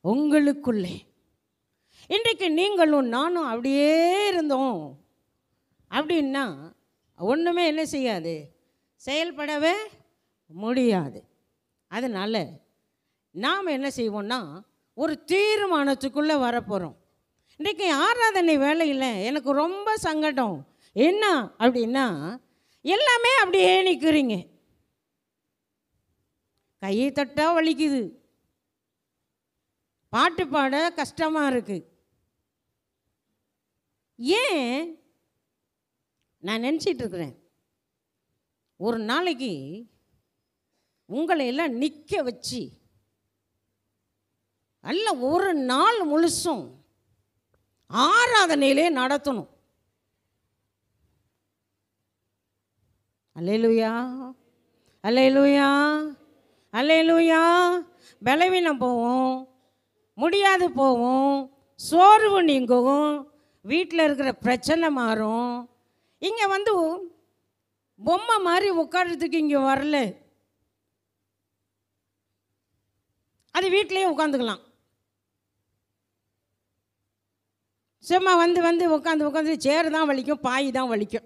உங்களுக்குள்ளே. இன்றைக்கு நீங்களும் நானும் அப்படியே இருந்தோம் அப்படின்னா ஒன்றுமே என்ன செய்யாது, செயல்படவே முடியாது. அதனால் நாம் என்ன செய்வோம்னா ஒரு தீர்மானத்துக்குள்ளே வரப்போகிறோம். இன்றைக்கி ஆராதனை வேலையில் எனக்கு ரொம்ப சங்கடம் என்ன அப்படின்னா, எல்லாமே அப்படியே நிற்கிறீங்க. கையை தட்டால் வலிக்குது, பாட்டு பாட கஷ்டமாக இருக்குது. ஏன் நான் நினச்சிட்ருக்கிறேன், ஒரு நாளைக்கு உங்களை எல்லாம் நிற்க வச்சு அல்ல ஒரு நாள் முழுசும் ஆராதனையிலே நடத்தணும். அல்லேலூயா, அல்லேலூயா, அல்லேலூயா. பலவீனம் போவோம், முடியாது போவோம், சோர்வு நீங்கும், வீட்டில் இருக்கிற பிரச்சனை மாறும். இங்கே வந்து பொம்மை மாதிரி உட்கார்றதுக்கு இங்கே வரல, அது வீட்டிலையே உட்காந்துக்கலாம். சும்மா வந்து வந்து உட்காந்து சேர் தான் வலிக்கும், பாய் தான் வலிக்கும்.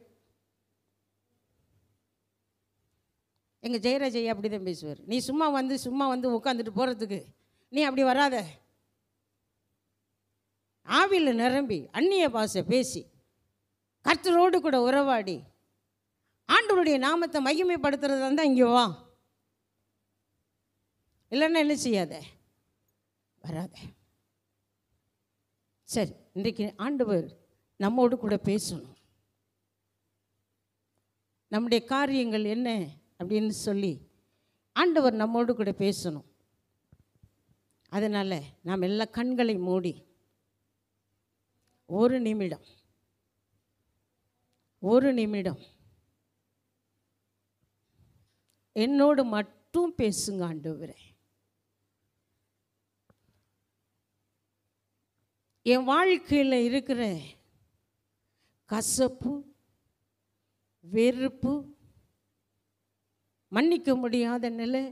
எங்கள் ஜெயராஜையா அப்படி தான் பேசுவார். நீ சும்மா வந்து உட்காந்துட்டு போகிறதுக்கு நீ அப்படி வராத. ஆவியில் நிரம்பி அந்நிய பாஷை பேசி கர்த்தரோடு கூட உறவாடி ஆண்டவருடைய நாமத்தை மகிமைப்படுத்துறதா இருந்தால் இங்கே வா, இல்லைன்னா என்ன செய்யாத, வராத. சரி, இன்றைக்கு ஆண்டவர் நம்மோடு கூட பேசணும். நம்முடைய காரியங்கள் என்ன அப்படின்னு சொல்லி ஆண்டவர் நம்மோடு கூட பேசணும். அதனால் நாம் எல்லா கண்களை மூடி ஒரு நிமிடம் என்னோடு மட்டும் பேசுங்க. ஆண்டவரே, என் வாழ்க்கையில் இருக்கிற கசப்பு, வெறுப்பு, மன்னிக்க முடியாத நிலை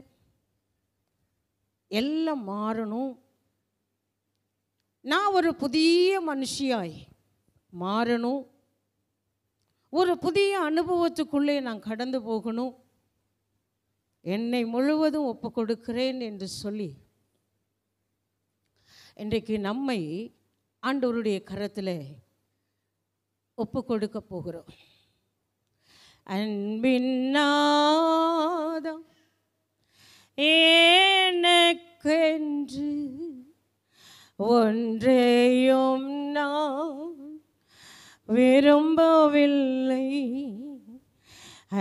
எல்லாம் மாறணும். நான் ஒரு புதிய மனுஷியாய் மாறணும். ஒரு புதிய அனுபவத்துக்குள்ளே நான் கடந்து போகணும். என்னை முழுவதும் ஒப்பு கொடுக்கிறேன் என்று சொல்லி இன்றைக்கு நம்மை ஆண்டவருடைய கரத்தில் ஒப்பு கொடுக்க போகிறோம். அன்பின் நாதம் எனக்கென்று ஒன்றையும் நான் விரும்பவில்லை.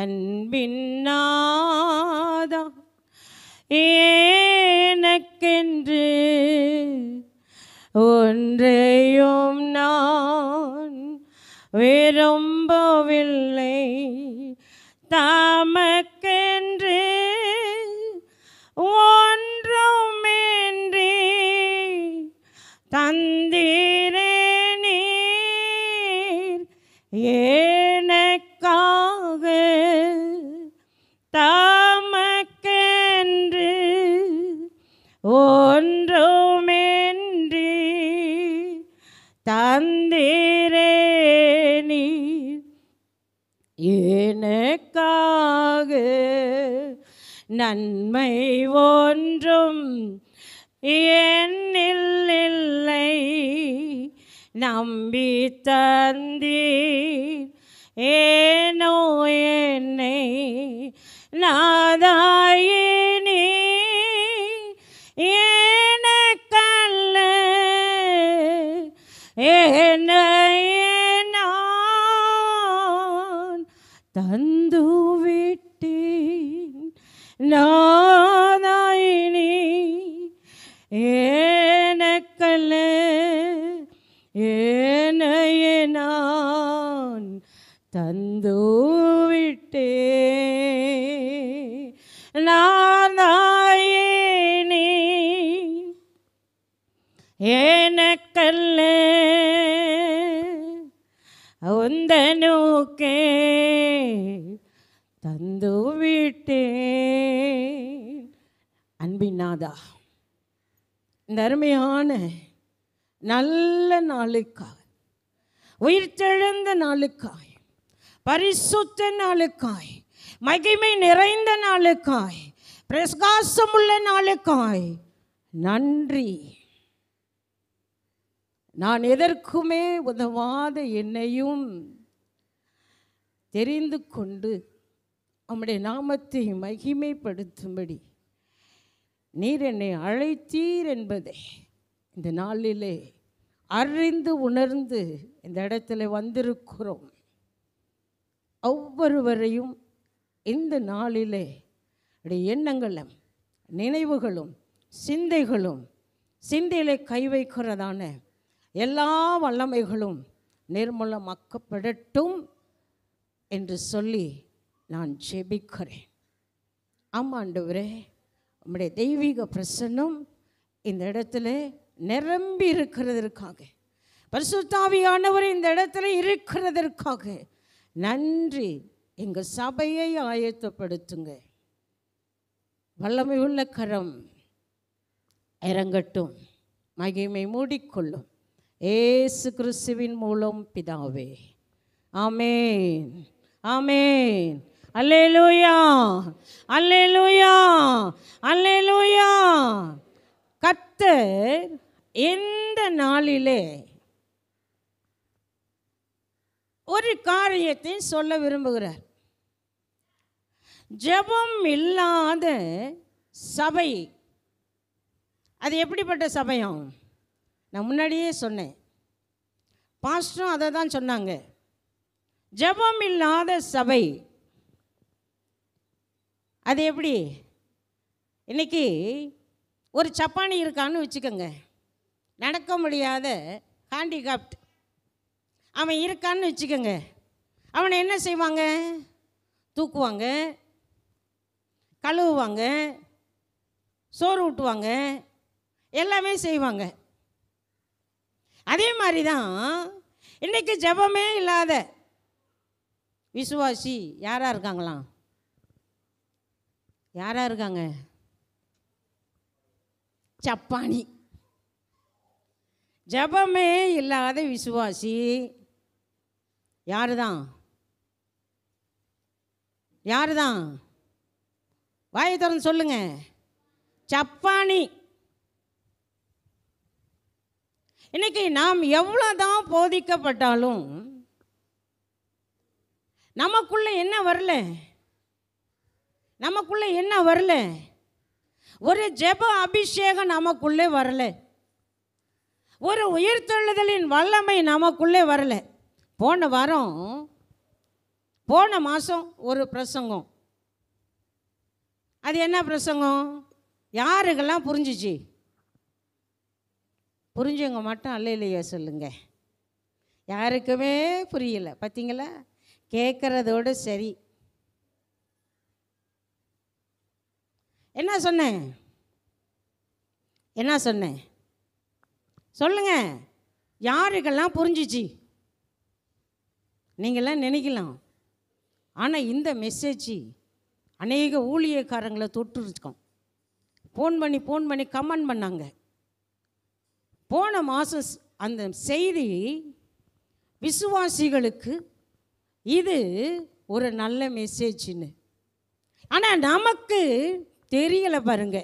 அன்பின் நாதம் எனக்கென்று ஒன்றையும் நான் விரும்பவில்லை. தமக்கென்று ஒன்றுமின்றி தந்தீரே நீர் எனக்காக. தமக்கென்று ஒன்றுமின்றி தந்தீரே நீர் எனக்காக. நன்மை ஒன்றும் என்னில் இல்லை, நம்பி தந்தீர் ஏனோ என்னை. நாதாயினி எனக்கல்ல, என்னையே நான் தந்து விட்டேன். நாதாயினி எனக்கல்ல, என்னையே நான் தந்து விட்டேன். நாதாயினி எனக்கல்ல, உந்தனுக்கே தந்து விட்டேன். அன்பின் நாதா, இந்த அருமையான நல்ல நாளுக்காக, உயிர்த்தெழுந்த நாளுக்காய், பரிசுத்த நாளுக்காய், மகிமை நிறைந்த நாளுக்காய், பிரகாசமுள்ள நாளுக்காய் நன்றி. நான் எதற்குமே உதவாத என்னையும் தெரிந்து கொண்டு உம்முடைய நாமத்தை மகிமைப்படுத்தும்படி நீர் என்னை அழைத்தீர் என்பதை இந்த நாளிலே அறிந்து உணர்ந்து இந்த இடத்துல வந்திருக்கிறோம். ஒவ்வொருவரையும் இந்த நாளிலே எண்ணங்களும் நினைவுகளும் சிந்தைகளும் சிந்தையிலே கை வைக்கிறதான எல்லா வல்லமைகளும் நிர்மூலமாக்கப்படட்டும் என்று சொல்லி நான் ஜெபிக்கிறேன். ஆமாண்டவரே, உம்முடைய தெய்வீக பிரசன்னம் இந்த இடத்துல நிரம்பி இருக்கிறதற்காக, பரிசுத்த ஆவியானவர் இந்த இடத்துல இருக்கிறதற்காக நன்றி. எங்கள் சபையை ஆயத்தப்படுத்துங்க. வல்லமை உள்ள கரம் இறங்கட்டும், மகிமை மூடிக்கொள்ளும். ஏசு கிறிஸ்துவின் மூலம் பிதாவே, ஆமென், ஆமென். அல்லேலூயா, அல்லேலூயா, அல்லேலூயா. கர்த்தர் இந்த நாளிலே ஒரு காரியத்தை சொல்ல விரும்புகிறார். ஜெபம் இல்லாத சபை அது எப்படிப்பட்ட சபையும் நான் முன்னாடியே சொன்னேன். பாஸ்டரும் அதை தான் சொன்னாங்க. ஜெபம் இல்லாத சபை அது எப்படி? இன்னைக்கு ஒரு சப்பானி இருக்கான்னு வச்சுக்கோங்க, நடக்க முடியாத ஹேண்டிகாப்ட் அவன் இருக்கான்னு வச்சுக்கோங்க. அவனை என்ன செய்வாங்க? தூக்குவாங்க, கழுவுவாங்க, சோறு ஊட்டுவாங்க, எல்லாமே செய்வாங்க. அதே மாதிரி தான் இன்றைக்கி ஜெபமே இல்லாத விசுவாசி யாராக இருக்காங்களாம்? யாராக இருக்காங்க? சப்பானி. ஜெபமே இல்லாத விசுவாசி யாரு தான்? யாரு தான்? வாயை திறந்து சொல்லுங்க. சப்பானி. இன்னைக்கு நாம் எவ்வளோதான் போதிக்கப்பட்டாலும் நமக்குள்ள என்ன வரல? நமக்குள்ள என்ன வரல? ஒரு ஜெப அபிஷேகம் நமக்குள்ளே வரல. ஒரு உயிர்த்தெழுதலின் வல்லமை நமக்குள்ளே வரல. போன மாதம் ஒரு பிரசங்கம். அது என்ன பிரசங்கம்? யாருக்கெல்லாம் புரிஞ்சிச்சு? புரிஞ்சவங்க மட்டும் அல்லேலூயா சொல்லுங்க. யாருக்குமே புரியல. பார்த்தீங்களா? கேட்குறதோடு சரி. என்ன சொன்னேன்? என்ன சொன்னேன் சொல்லுங்க. யாருக்கெல்லாம் புரிஞ்சிச்சு? நீங்களாம் நினைக்கலாம், ஆனால் இந்த மெசேஜ் அநேக ஊழியக்காரங்களை தொட்டுருக்கோம். ஃபோன் பண்ணி கமெண்ட் பண்ணாங்க. போன மாதம் அந்த செய்தி விசுவாசிகளுக்கு இது ஒரு நல்ல மெசேஜ்னு. ஆனால் நமக்கு தெரியலை பாருங்க.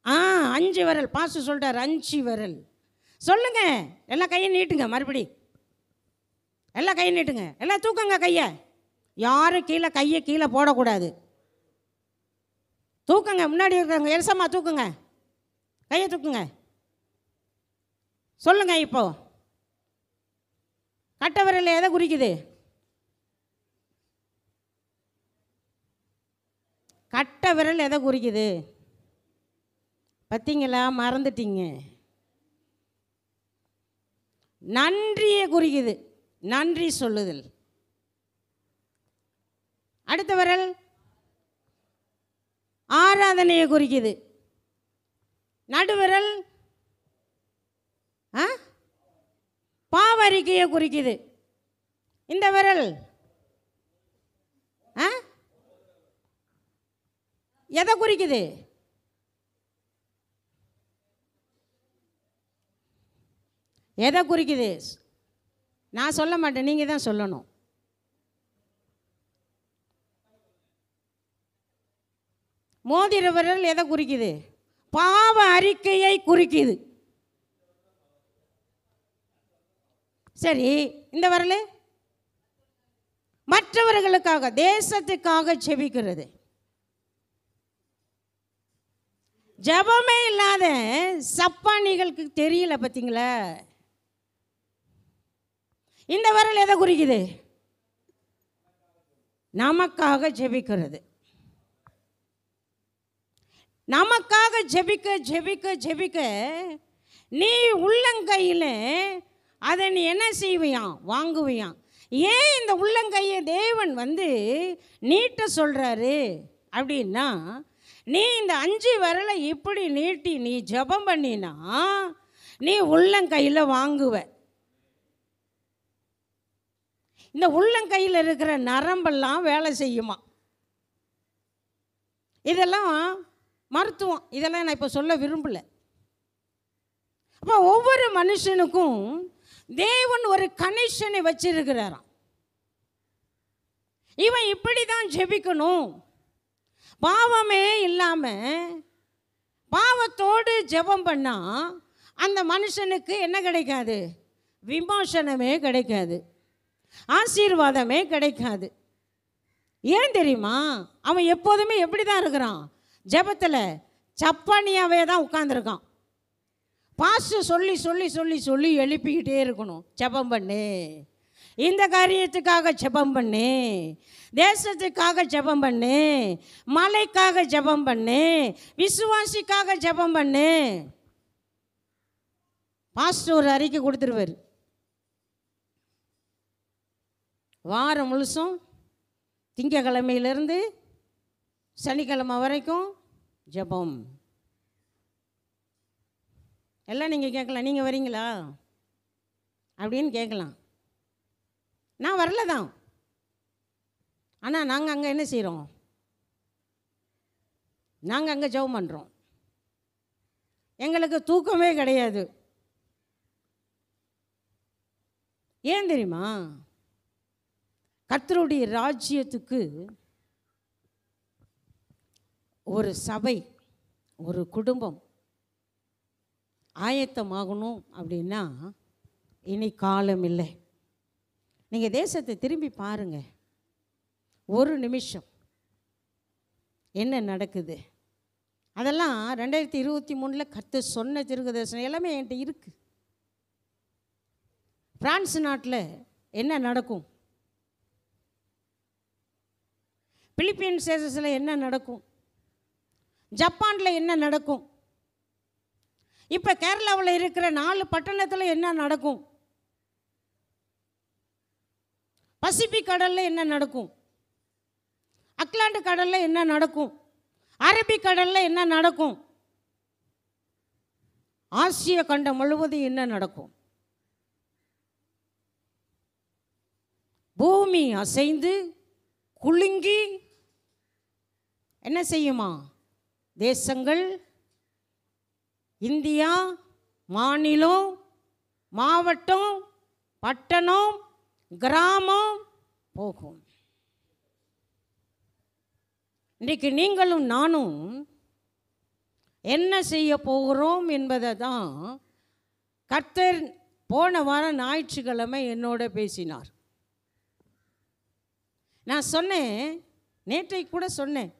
5 விரல் பாஸ்டர் சொல்லிட்டார். 5 விரல் சொல்லுங்க. எல்லாம் கையை நீட்டுங்க. மறுபடி எல்லாம் கையை நீட்டுங்க. எல்லாம் தூக்குங்க கையை. யாரும் கையை கீழே போடக்கூடாது. தூக்குங்க. முன்னாடி இருக்கிறவங்க எல்சம்மா தூக்குங்க. கையை தூக்குங்க. சொல்லுங்க. இப்போ கட்டை விரல் எதை குறிக்குது? கட்டை விரல் எதை குறிக்குது? பார்த்தீங்களா? மறந்துட்டீங்க. நன்றியை குறிக்குது. நன்றி சொல்லுதல். அடுத்த விரல் ஆராதனையை குறிக்குது. நடுவிரல் பாவரிக்கையை குறிக்குது. இந்த விரல் எதை குறிக்குது? எதை குறிக்குது? நான் சொல்ல மாட்டேன், நீங்கள் தான் சொல்லணும். மோதிர விரல் எதை குறிக்குது? பாவ அறிக்கையை குறிக்குது. சரி, இந்த விரல் மற்றவர்களுக்காக, தேசத்துக்காக ஜெபிக்கிறது. ஜெபமே இல்லாத சப்பானிகளுக்கு தெரியல பார்த்தீங்களா? இந்த விரல் எதை குறிக்குது? நமக்காக ஜெபிக்கிறது. நமக்காக ஜெபிக்க ஜெபிக்க ஜெபிக்க நீ உள்ளங்கையில் அதை நீ என்ன செய்வியான்? வாங்குவியான். ஏன் இந்த உள்ளங்கையை தேவன் நீட்ட சொல்கிறாரு அப்படின்னா, நீ இந்த 5 விரலை இப்படி நீட்டி நீ ஜெபம் பண்ணினா நீ உள்ளங்கையில் வாங்குவ. இந்த உள்ளங்கையில் இருக்கிற நரம்பெல்லாம் வேலை செய்யுமா? இதெல்லாம் மருத்துவம். இதெல்லாம் நான் இப்போ சொல்ல விரும்பலை. அப்போ ஒவ்வொரு மனுஷனுக்கும் தேவன் ஒரு கனெக்ஷனை வச்சிருக்கிறாராம். இவன் இப்படி தான் ஜெபிக்கணும். பாவமே இல்லாமல் பாவத்தோடு ஜெபம் பண்ணால் அந்த மனுஷனுக்கு என்ன கிடைக்காது? விமோசனமே கிடைக்காது, ஆசீர்வாதமே கிடைக்காது. ஏன் தெரியுமா? அவன் எப்போதுமே எப்படி தான் இருக்கிறான்? ஜெபத்தில் சப்பானியாவே தான் உட்காந்துருக்கான். பாஸ்ட் சொல்லி சொல்லி சொல்லி சொல்லி எழுப்பிக்கிட்டே இருக்கணும். ஜெபம் பண்ணு, இந்த காரியத்துக்காக ஜெபம் பண்ணு, தேசத்துக்காக ஜெபம் பண்ணு, மலைக்காக ஜெபம் பண்ணு, விசுவாசிக்காக ஜெபம் பண்ணு. பாஸ்டர் ஒரு அறிக்கை கொடுத்துருவார். வாரம் முழுசும் திங்கக்கிழமையிலேருந்து சனிக்கிழமை வரைக்கும் ஜெபம். எல்லாம் நீங்கள் கேட்கலாம், நீங்கள் வரீங்களா அப்படின்னு கேட்கலாம். நான் வரல தான். ஆனால் நாங்கள் அங்கே என்ன செய்கிறோம்? நாங்கள் அங்கே ஜெபம் பண்ணுறோம். எங்களுக்கு தூக்கமே கிடையாது. ஏன் தெரியுமா? கர்த்தருடைய ராஜ்யத்துக்கு ஒரு சபை, ஒரு குடும்பம் ஆயத்தமாகணும் அப்படின்னா இனி காலம் இல்லை. நீங்கள் தேசத்தை திரும்பி பாருங்கள். ஒரு நிமிஷம் என்ன நடக்குது? அதெல்லாம் 2023 கர்த்தர் சொன்ன தீர்க்கதரிசனம் எல்லாமே என்கிட்ட இருக்குது. பிரான்ஸ் நாட்டில் என்ன நடக்கும்? பிலிப்பீன்ஸ் தேசத்தில் என்ன நடக்கும்? ஜப்பானில் என்ன நடக்கும்? இப்போ கேரளாவில் இருக்கிற 4 பட்டணத்தில் என்ன நடக்கும்? பசிபிக் கடலில் என்ன நடக்கும்? அட்லாண்டு கடலில் என்ன நடக்கும்? அரபிக் கடலில் என்ன நடக்கும்? ஆசிய கண்டம் முழுவதும் என்ன நடக்கும்? பூமி அசைந்து குலுங்கி என்ன செய்யுமா? தேசங்கள், இந்தியா, மாநிலம், மாவட்டம், பட்டணம், கிராமம் போகும். இன்றைக்கு நீங்களும் நானும் என்ன செய்ய போகிறோம் என்பதை தான் கர்த்தர் போன வாரம் ஞாயிற்றுக்கிழமை என்னோட பேசினார். நான் சொன்னேன், நேற்றைக்கு கூட சொன்னேன்,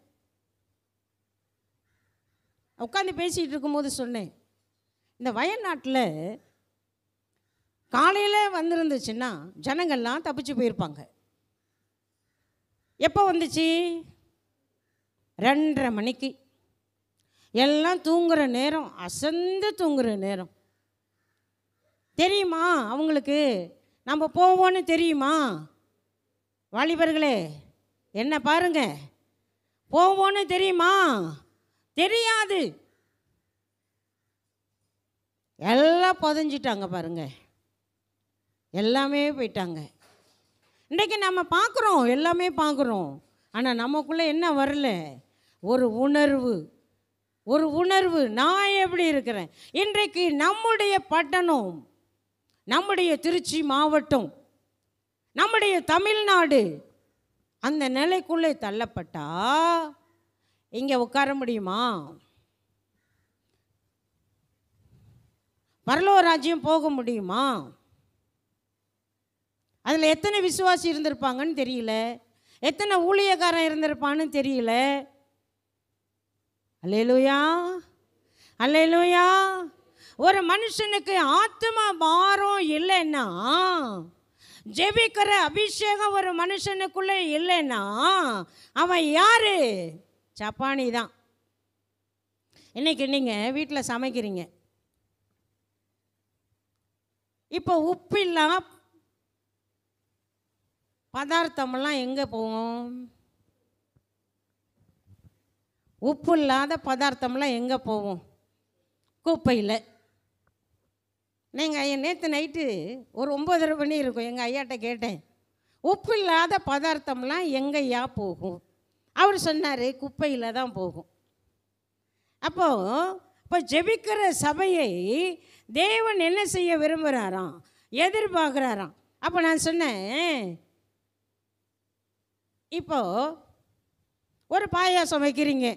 உட்காந்து பேசிகிட்டு இருக்கும்போது சொன்னேன், இந்த வயநாட்டில் காலையில் வந்திருந்துச்சுன்னா ஜனங்கள்லாம் தப்பிச்சு போயிருப்பாங்க. எப்போ வந்துச்சு? 2:30 மணிக்கு. எல்லாம் தூங்குகிற நேரம், அசந்து தூங்குகிற நேரம். தெரியுமா அவங்களுக்கு நம்ம போவோன்னு தெரியுமா? வாலிபர்களே என்ன பாருங்க, போவோன்னு தெரியுமா? தெரியாது. எல்லாம் புதஞ்சிட்டாங்க பாருங்க, எல்லாமே போயிட்டாங்க. இன்றைக்கி நம்ம பார்க்குறோம், எல்லாமே பார்க்குறோம். ஆனால் நமக்குள்ளே என்ன வரல? ஒரு உணர்வு, ஒரு உணர்வு. நான் எப்படி இருக்கிறேன்? இன்றைக்கு நம்முடைய பட்டணம் நம்முடைய திருச்சி மாவட்டம், நம்முடைய தமிழ்நாடு அந்த நிலைக்குள்ளே தள்ளப்பட்டா இங்கே உட்கார முடியுமா? பரலோக ராஜ்யம் போக முடியுமா? அதில் எத்தனை விசுவாசி இருந்திருப்பாங்கன்னு தெரியல, எத்தனை ஊழியக்காரன் இருந்திருப்பான்னு தெரியல. அல்லேலூயா, அல்லேலூயா. ஒரு மனுஷனுக்கு ஆத்மா பாரம் இல்லைன்னா, ஜெபிக்கிற அபிஷேகம் ஒரு மனுஷனுக்குள்ளே இல்லைன்னா அவன் யாரு? சப்பானி தான். இன்னைக்கு நீங்கள் வீட்டில் சமைக்கிறீங்க, இப்போ உப்பில்லா பதார்த்தமெல்லாம் எங்கே போகும்? உப்பு இல்லாத பதார்த்தம்லாம் எங்கே போகும்? குப்பையில். நீங்கள் நேற்று நைட்டு ஒரு 9:30 மணி இருக்கும், எங்கள் ஐயாட்ட கேட்டேன், உப்பு இல்லாத பதார்த்தம்லாம் எங்கேயா போகும்? அவர் சொன்னார், குப்பையில் தான் போகும். இப்போ ஜெபிக்கிற சபையை தேவன் என்ன செய்ய விரும்புகிறாராம்? எதிர்பார்க்குறாராம். அப்போ நான் சொன்னேன், இப்போ ஒரு பாயாசம் வைக்கிறீங்க,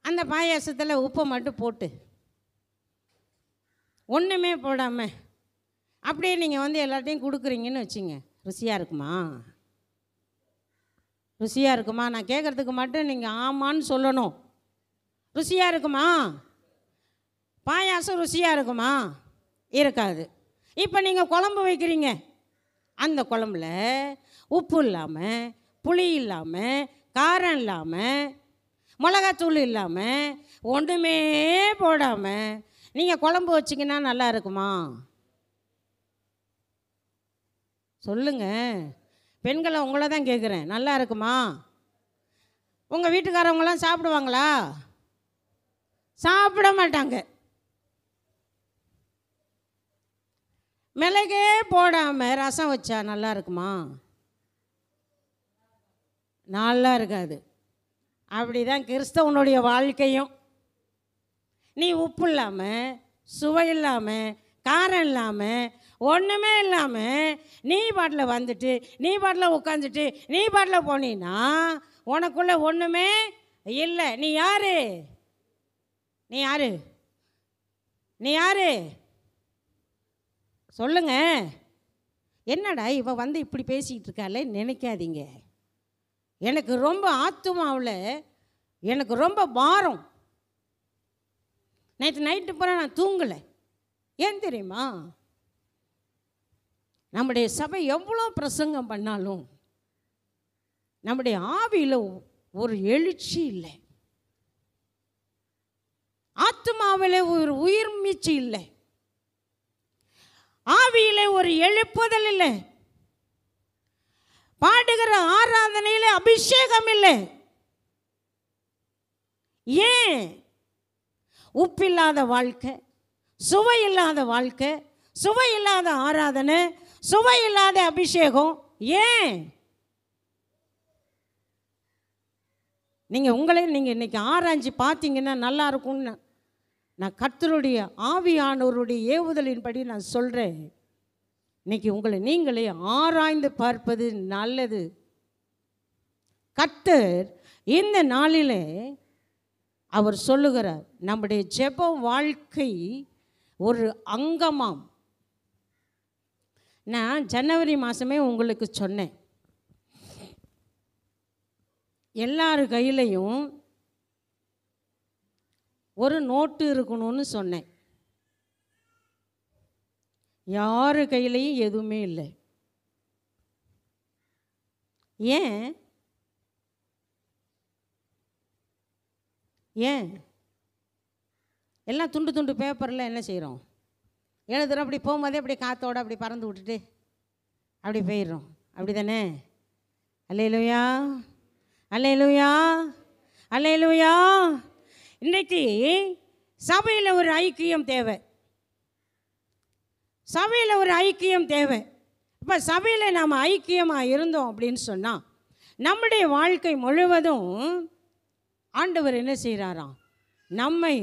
அந்த பாயாசத்தில் உப்பை மட்டும் போட்டு ஒன்றுமே போடாமல் அப்படியே நீங்கள் எல்லாத்தையும் கொடுக்குறீங்கன்னு வச்சுங்க, ருசியாக இருக்குமா? ருசியாக இருக்குமா? நான் கேட்குறதுக்கு மட்டும் நீங்கள் ஆமான்னு சொல்லணும். ருசியாக இருக்குமா? பாயாசம் ருசியாக இருக்குமா? இருக்காது. இப்போ நீங்கள் குழம்பு வைக்கிறீங்க, அந்த குழம்புல உப்பு இல்லாமல், புளி இல்லாமல், காரம் இல்லாமல், மிளகாத்தூள் இல்லாமல், ஒன்றுமே போடாமல் நீங்கள் குழம்பு வச்சிங்கன்னா நல்லா இருக்குமா? சொல்லுங்கள். பெண்களை உங்களை தான் கேட்குறேன், நல்லா இருக்குமா? உங்கள் வீட்டுக்காரவங்களாம் சாப்பிடுவாங்களா? சாப்பிட மாட்டாங்க. மிளகே போடாமல் ரசம் வச்சா நல்லா இருக்குமா? நல்லா இருக்காது. அப்படி தான் கிறிஸ்தவனுடைய வாழ்க்கையும். நீ உப்பு இல்லாமல், சுவை இல்லாமல், காரம் இல்லாமல், ஒன்றுமே இல்லாமல் நீ பாட்டில் வந்துட்டு, நீ பாட்டில் உட்காந்துட்டு, நீ பாட்டில் போனீன்னா உனக்குள்ளே ஒன்றுமே இல்லை. நீ யாரு? நீ யாரு? நீ யாரு? சொல்லுங்க. என்னடா இவ இப்படி பேசிக்கிட்டு இருக்காளே நினைக்காதீங்க. எனக்கு ரொம்ப ஆத்துமாவில் எனக்கு ரொம்ப பாரம். நேற்று நைட்டு பூரா நான் தூங்கலை. ஏன் தெரியுமா? நம்முடைய சபை எவ்வளோ பிரசங்கம் பண்ணாலும் நம்முடைய ஆவியில் ஒரு எழுச்சி இல்லை, ஆத்துமாவில் ஒரு உயிர் மீட்சி இல்லை, ஆவியில் ஒரு எழுப்புதல் இல்லை, பாடுகிற ஆராதனையில் அபிஷேகம் இல்லை. ஏன்? உப்பில்லாத வாழ்க்கை, சுவை இல்லாத வாழ்க்கை, சுவை இல்லாத ஆராதனை, சுவை இல்லாத அபிஷேகம். ஏன்? நீங்கள் இன்னைக்கு ஆராய்ச்சி பார்த்தீங்கன்னா நல்லா இருக்கும்னு நான் கர்த்தருடைய ஆவியானவருடைய ஏவுதலின்படி நான் சொல்கிறேன். இன்னைக்கு உங்களை நீங்களே ஆராய்ந்து பார்ப்பது நல்லது. கர்த்தர் இந்த நாளிலே அவர் சொல்லுகிறார், நம்முடைய ஜெப வாழ்க்கை ஒரு அங்கமாம். நான் ஜனவரி மாதமே உங்களுக்கு சொன்னேன், எல்லார் கையிலையும் ஒரு நோட்டு இருக்கணும்னு சொன்னேன். யார் கையிலையும் எதுவுமே இல்லை. ஏன்? ஏன்? எல்லாம் துண்டு துண்டு பேப்பரில் என்ன செய்கிறோம்? எழுதுகிறோம், அப்படி போகும்போதே அப்படி காற்றோடு அப்படி பறந்து விட்டுட்டு அப்படி போயிடுறோம். அப்படி தானே? அல்லேலூயா, அல்லேலூயா, அல்லேலூயா. இன்றைக்கு சபையில் ஒரு ஐக்கியம் தேவை, சபையில் ஒரு ஐக்கியம் தேவை. இப்போ சபையில் நாம் ஐக்கியமாக இருந்தோம் அப்படின்னு சொன்னால் நம்முடைய வாழ்க்கை முழுவதும் ஆண்டவர் என்ன செய்கிறாராம்? நம்மை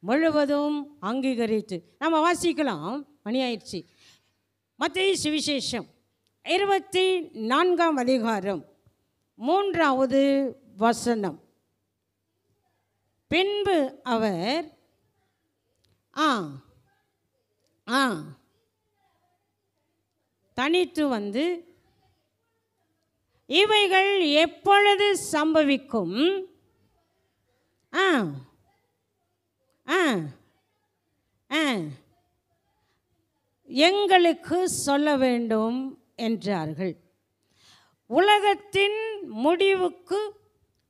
முழுவதும் அங்கீகரித்து நம்ம வாசிக்கலாம். மணி ஆயிடுச்சு. மத்தேயு சுவிசேஷம் 24ஆம் அதிகாரம் 3வது வசனம். பின்பு அவர் தனித்து வந்து, இவைகள் எப்பொழுது சம்பவிக்கும், எங்களுக்கு சொல்ல வேண்டும் என்றார்கள். உலகத்தின் முடிவுக்கு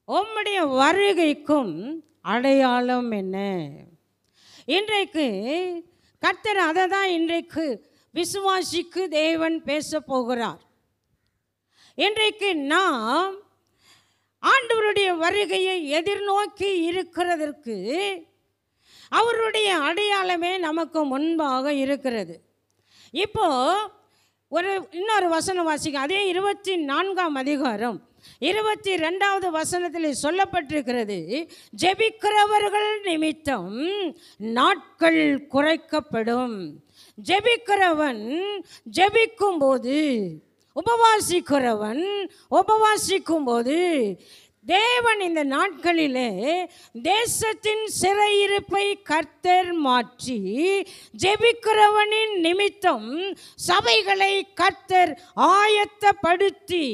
உம்முடைய வருகைக்கும் அடையாளம் என்ன? இன்றைக்கு கர்த்தர் அதை தான் இன்றைக்கு விசுவாசிக்கு தேவன் பேச போகிறார். இன்றைக்கு நாம் ஆண்டவருடைய வருகையை எதிர்நோக்கி இருக்கிறதற்கு அவருடைய அடையாளமே நமக்கு முன்பாக இருக்கிறது. இப்போ இன்னொரு வசனம் வாசிக்க. அதே 24ஆம் அதிகாரம் 22வது வசனத்தில் சொல்லப்பட்டிருக்கிறது, ஜெபிக்கிறவர்கள் நிமித்தம் நாட்கள் குறைக்கப்படும். ஜெபிக்கிறவன் ஜெபிக்கும் போது, உபவாசிக்கிறவன் உபவாசிக்கும் போது தேவன் இந்த நாட்களிலே தேசத்தின் சிறையிருப்பை கர்த்தர் மாற்றி ஜெபிக்கிறவனின் நிமித்தம் சபைகளை கர்த்தர் ஆயத்தப்படுத்தி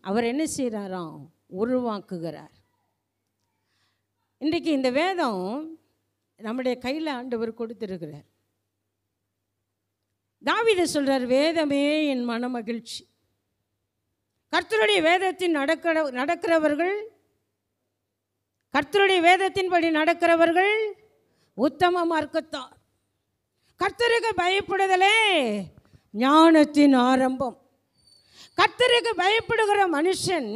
அவர் என்ன செய்கிறாராம்? உருவாக்குகிறார். இன்றைக்கு இந்த வேதம் நம்முடைய கையில் ஆண்டவர் கொடுத்திருக்கிறார். தாவீது சொல்றார், வேதமே என் மன மகிழ்ச்சி. கர்த்தருடைய வேதத்தின் நடக்கிறவர்கள், கர்த்தருடைய வேதத்தின்படி நடக்கிறவர்கள் உத்தம மார்க்கத்தார். கர்த்தருக்கு பயப்படுதலே ஞானத்தின் ஆரம்பம். கர்த்தருக்கு பயப்படுகிற மனுஷன்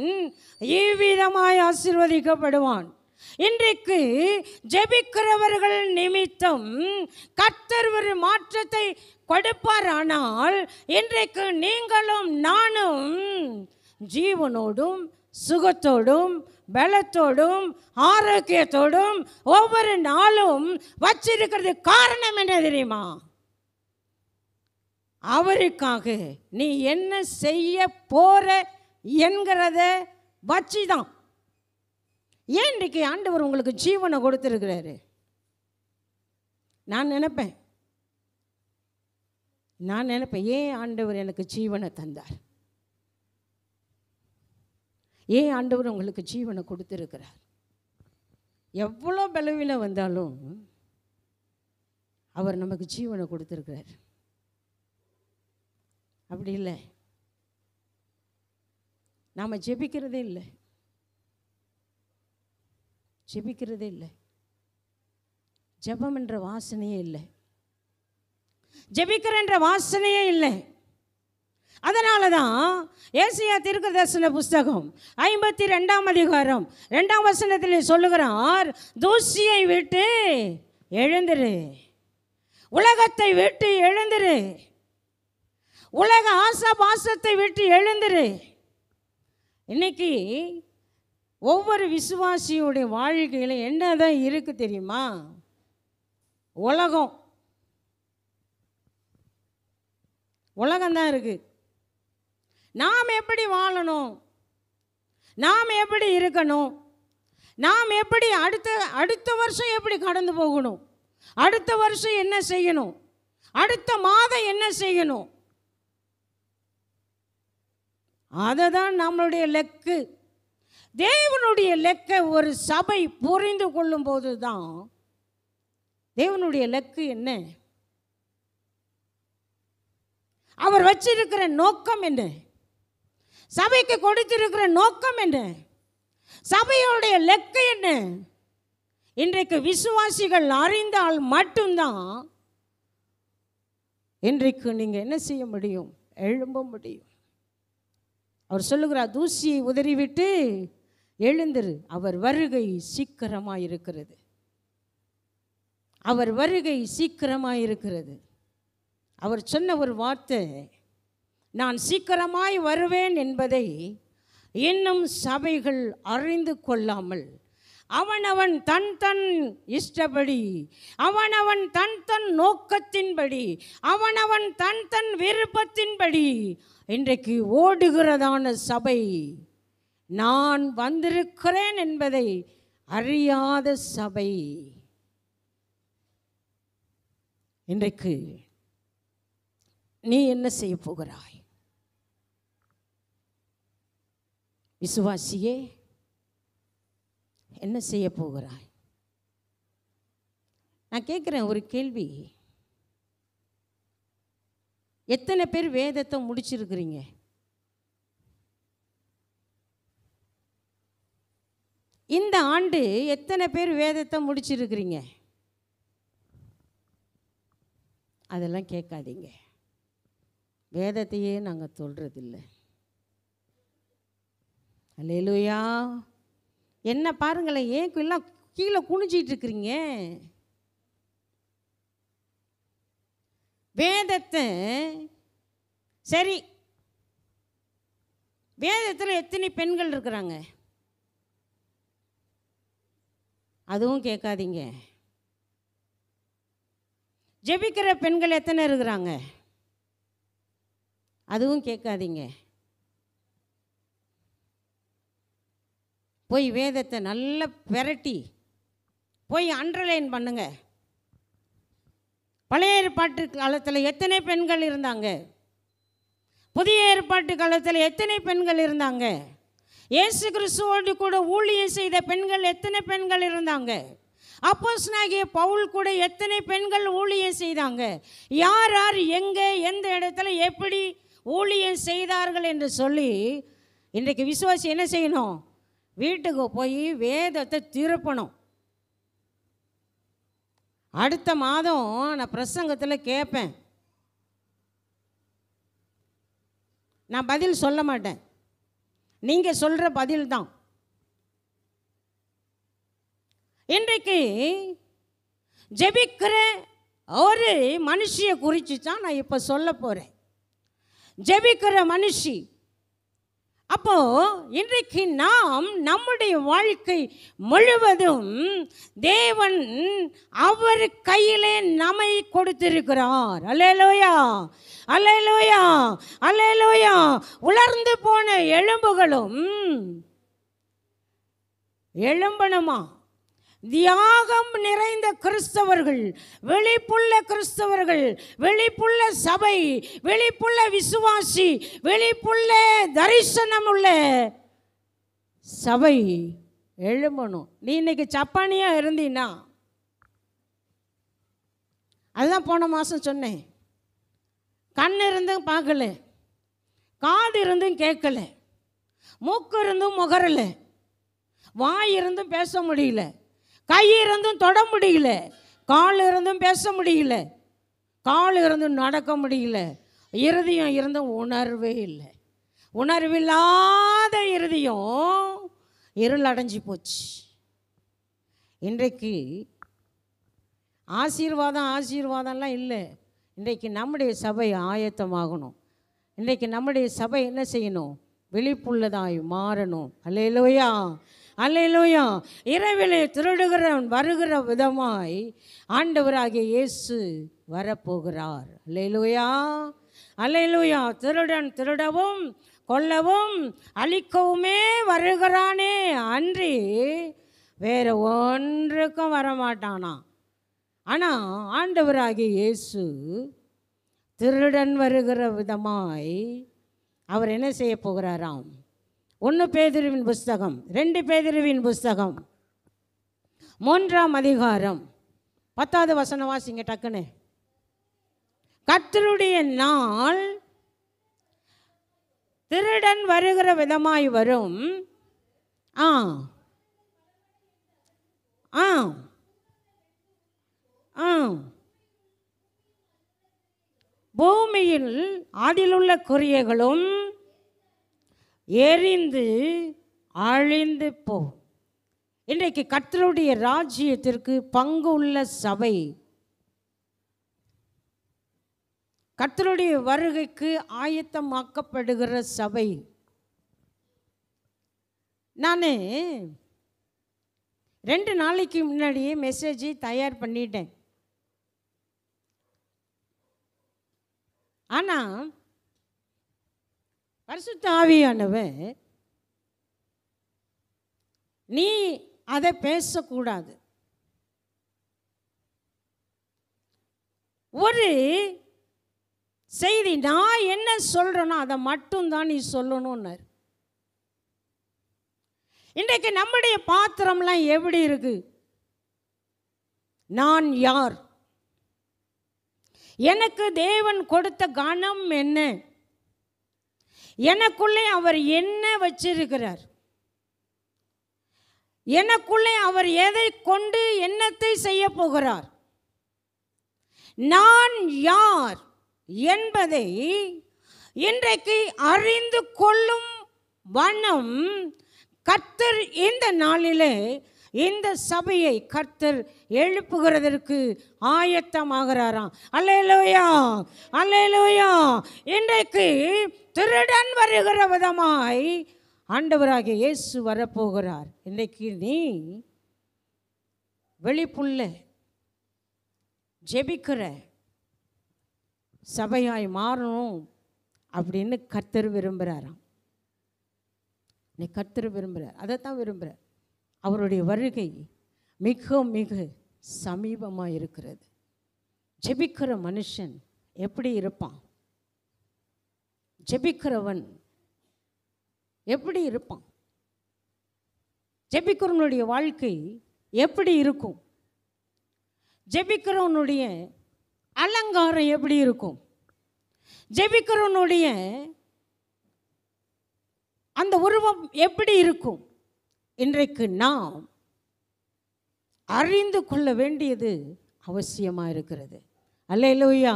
இவ்விதமாய் ஆசீர்வதிக்கப்படுவான். இன்றைக்கு ஜெபிக்கிறவர்கள் நிமித்தம் கர்த்தர் ஒரு மாற்றத்தை கொடுப்பார். ஆனால் இன்றைக்கு நீங்களும் நானும் ஜீவனோடும் சுகத்தோடும் பலத்தோடும் ஆரோக்கியத்தோடும் ஒவ்வொரு நாளும் வச்சிருக்கிறது காரணம் என்ன தெரியுமா? அவருக்காக நீ என்ன செய்ய போற என்கிறத வச்சுதான். ஏன் இன்றைக்கு ஆண்டவர் உங்களுக்கு ஜீவனை கொடுத்துருக்கிறாரு? நான் நினைப்பேன் ஏன் ஆண்டவர் எனக்கு ஜீவனை தந்தார்? ஏன் ஆண்டவர் உங்களுக்கு ஜீவனை கொடுத்துருக்கிறார்? எவ்வளோ பலவீனம் வந்தாலும் அவர் நமக்கு ஜீவனை கொடுத்துருக்கிறார். அப்படி இல்லை, நாம் ஜெபிக்கிறதே இல்லை. ஜெபம் என்ற வாசனையே இல்லை. ஜெபிக்கிற என்ற வாசனையே இல்லை. அதனால தான் ஏசாயா தீர்க்கதரிசன புஸ்தகம் 52ஆம் அதிகாரம் 2ஆம் வசனத்தில் சொல்லுகிறார், தூசியை விட்டு எழுந்திரு, உலகத்தை விட்டு எழுந்திரு, உலக ஆசாபாசத்தை விட்டு எழுந்திரு. இன்னைக்கு ஒவ்வொரு விசுவாசியுடைய வாழ்க்கையில் என்னதான் இருக்கு தெரியுமா? உலகம்தான் இருக்கு. நாம் எப்படி வாழணும், நாம் எப்படி இருக்கணும், நாம் எப்படி அடுத்த வருஷம் எப்படி கடந்து போகணும், அடுத்த வருஷம் என்ன செய்யணும், அடுத்த மாதம் என்ன செய்யணும், அதை தான் நம்மளுடைய லெக்கு. தேவனுடைய லெக்கை ஒரு சபை புரிந்து கொள்ளும் போது தான் தேவனுடைய லெக்கு என்ன, அவர் வச்சிருக்கிற நோக்கம் என்ன, சபைக்கு கொடுத்திருக்கிற நோக்கம் என்ன, சபையோடைய லெக்கு என்ன, இன்றைக்கு விசுவாசிகள் அறிந்தால் மட்டும்தான் இன்றைக்கு நீங்கள் என்ன செய்ய முடியும்? எழும்ப முடியும். அவர் சொல்லுகிறார், தூசியை உதறிவிட்டு எழுந்திரு, அவர் வருகை சீக்கிரமாக இருக்கிறது. அவர் வருகை சீக்கிரமாக இருக்கிறது. அவர் சொன்ன ஒரு வார்த்தை, நான் சீக்கிரமாய் வருவேன் என்பதை இன்னும் சபைகள் அறிந்து கொள்ளாமல் அவனவன் தன் தன் இஷ்டப்படி, அவனவன் தன் தன் நோக்கத்தின்படி, அவனவன் தன் தன் விருப்பத்தின்படி இன்றைக்கு ஓடுகிறதான சபை நான் வந்திருக்கிறேன் என்பதை அறியாத சபை. இன்றைக்கு நீ என்ன செய்ய போகிறாய்? விசுவாசியே, என்ன செய்ய போகிறாய்? நான் கேட்குறேன் ஒரு கேள்வி. எத்தனை பேர் வேதத்தை முடிச்சிருக்கிறீங்க? இந்த ஆண்டு எத்தனை பேர் வேதத்தை முடிச்சிருக்கிறீங்க? அதெல்லாம் கேட்காதீங்க. வேதத்தையே நாங்கள் சொல்கிறதில்ல. அல்லேலூயா. என்ன பாருங்களேன், ஏன் எல்லாம் கீழே குனிஞ்சிட்டு இருக்கிறீங்க? வேதத்தை சரி, வேதத்தில் எத்தனை பெண்கள் இருக்கிறாங்க? அதுவும் கேட்காதீங்க. ஜெபிக்கிற பெண்கள் எத்தனை இருக்கிறாங்க? அதுவும் கேட்காதீங்க. போய் வேதத்தை நல்லா பெரட்டி போய் அண்டர்லைன் பண்ணுங்க. பழைய ஏற்பாட்டு காலத்தில் எத்தனை பெண்கள் இருந்தாங்க? புதிய ஏற்பாட்டு காலத்தில் எத்தனை பெண்கள் இருந்தாங்க? இயேசு கிறிஸ்துவோடு கூட ஊழியம் செய்த பெண்கள் எத்தனை பெண்கள் இருந்தாங்க? அப்போஸ்தலனாகிய பவுல் கூட எத்தனை பெண்கள் ஊழியம் செய்தாங்க? யார் யார் எங்கே எந்த இடத்துல எப்படி ஊழியம் செய்தார்கள் என்று சொல்லி இன்றைக்கு விசுவாசி என்ன செய்யணும்? வீட்டுக்கு போய் வேதத்தை திருப்பணும். அடுத்த மாதம் நான் பிரசங்கத்தில் கேட்பேன். நான் பதில் சொல்ல மாட்டேன், நீங்கள் சொல்கிற பதில் தான். இன்றைக்கு ஜெபிக்கிற ஒரு மனுஷியை குறித்து தான் நான் இப்போ சொல்ல போகிறேன். ஜெபிக்கிற மனுஷி. அப்போ இன்றைக்கு நாம் நம்முடைய வாழ்க்கை முழுவதும் தேவன் அவர் கையிலே நம்மை கொடுத்திருக்கிறார். அல்லேலூயா, அல்லேலூயா, அல்லேலூயா. உலர்ந்து போன எலும்புகளும் எழும்பணுமா? தியாகம் நிறைந்த கிறிஸ்தவர்கள், வெளிப்புள்ள கிறிஸ்தவர்கள், வெளிப்புள்ள சபை, வெளிப்புள்ள விசுவாசி, வெளிப்புள்ள தரிசனம் உள்ள சபை எழும்பணும். நீ இன்னைக்கு சப்பானியா இருந்தீன்னா, அதுதான் போன மாதம் சொன்னேன். கண் இருந்தும் பார்க்கல, காது இருந்தும் கேட்கல, மூக்கு இருந்தும் முகரல, வாய் இருந்தும் பேச முடியல, கை இருந்தும் தொட முடியல, கால் இருந்தும் பேச முடியல, கால் இருந்தும் நடக்க முடியல, இருதயம் இருந்தும் உணர்வே இல்லை. உணர்வில்லாத இருதயம் இருள் அடைஞ்சி போச்சு. இன்றைக்கு ஆசீர்வாதம்லாம் இல்லை. இன்றைக்கு நம்முடைய சபை ஆயத்தமாகணும். இன்றைக்கு நம்முடைய சபை என்ன செய்யணும்? விழிப்புள்ளதாய் மாறணும். அல்லேலூயா, அல்லேலூயா. இரவிலே திருடுகிறவன் வருகிற விதமாய் ஆண்டவராகிய இயேசு வரப்போகிறார். அல்லேலூயா, அல்லேலூயா. திருடன் திருடவும் கொல்லவும் அழிக்கவுமே வருகிறானே அன்றி வேறு ஒன்றுக்கும் வரமாட்டானா. ஆனால் ஆண்டவராகிய இயேசு திருடன் வருகிற விதமாய் அவர் என்ன செய்ய போகிறாராம்? 1 பேதுருவின் புஸ்தகம், 2 பேதுருவின் புஸ்தகம் 3ஆம் அதிகாரம் 10வது வசனம் வாசிங்க டக்குன்னு. கர்த்தருடைய நாள் திருடன் வருகிற விதமாய் வரும். ஆ ஆ ஆ பூமியில் அதிலுள்ள குறியைகளும் எரிந்து அழிந்து போ. இன்றைக்கு கர்த்தருடைய ராஜ்யத்திற்கு பங்கு உள்ள சபை, கர்த்தருடைய வருகைக்கு ஆயத்தமாக்கப்படுகிற சபை, நான் 2 நாளைக்கு முன்னாடியே மெசேஜ் தயார் பண்ணிட்டேன். ஆனால் பரிசுத்த ஆவியானவர் நீ அதை பேசக்கூடாது, ஒரு செய்தி நான் என்ன சொல்கிறேனோ அதை மட்டும்தான் நீ சொல்லணும்னார். இன்றைக்கு நம்முடைய பாத்திரம்லாம் எப்படி இருக்கு? நான் யார்? எனக்கு தேவன் கொடுத்த கனம் என்ன? எனக்குள்ளே அவர் என்ன வச்சிருக்கிறார்? எனக்குள்ளே அவர் எதை கொண்டு என்னத்தை செய்ய போகிறார்? நான் யார் என்பதை இன்றைக்கு அறிந்து கொள்ளும் வண்ணம் கர்த்தர் இந்த நாளிலே இந்த சபையை கர்த்தர் எழுப்புகிறதற்கு ஆயத்தமாகிறாராம். அல்லேலூயா, அல்லேலூயா. இன்றைக்கு திருடன் வருகிற விதமாய் ஆண்டவராகிய இயேசு வரப்போகிறார். இன்றைக்கு நீ வெளிப்புள்ள ஜெபிக்கிற சபையாய் மாறணும் அப்படின்னு கர்த்தர் விரும்புகிறாராம். நீ கர்த்தர் விரும்புகிறார், அதைத்தான் விரும்புகிறார். அவருடைய வருகை மிக மிக சமீபமாக இருக்கிறது. ஜெபிக்கிற மனுஷன் எப்படி இருப்பான்? ஜெபிக்கிறவன் எப்படி இருப்பான்? ஜெபிக்கிறவனுடைய வாழ்க்கை எப்படி இருக்கும்? ஜெபிக்கிறவனுடைய அலங்காரம் எப்படி இருக்கும்? ஜெபிக்கிறவனுடைய அந்த உருவம் எப்படி இருக்கும்? இன்றைக்கு நாம் அறிந்து கொள்ள வேண்டியது அவசியமாக இருக்கிறது. அல்லேலூயா,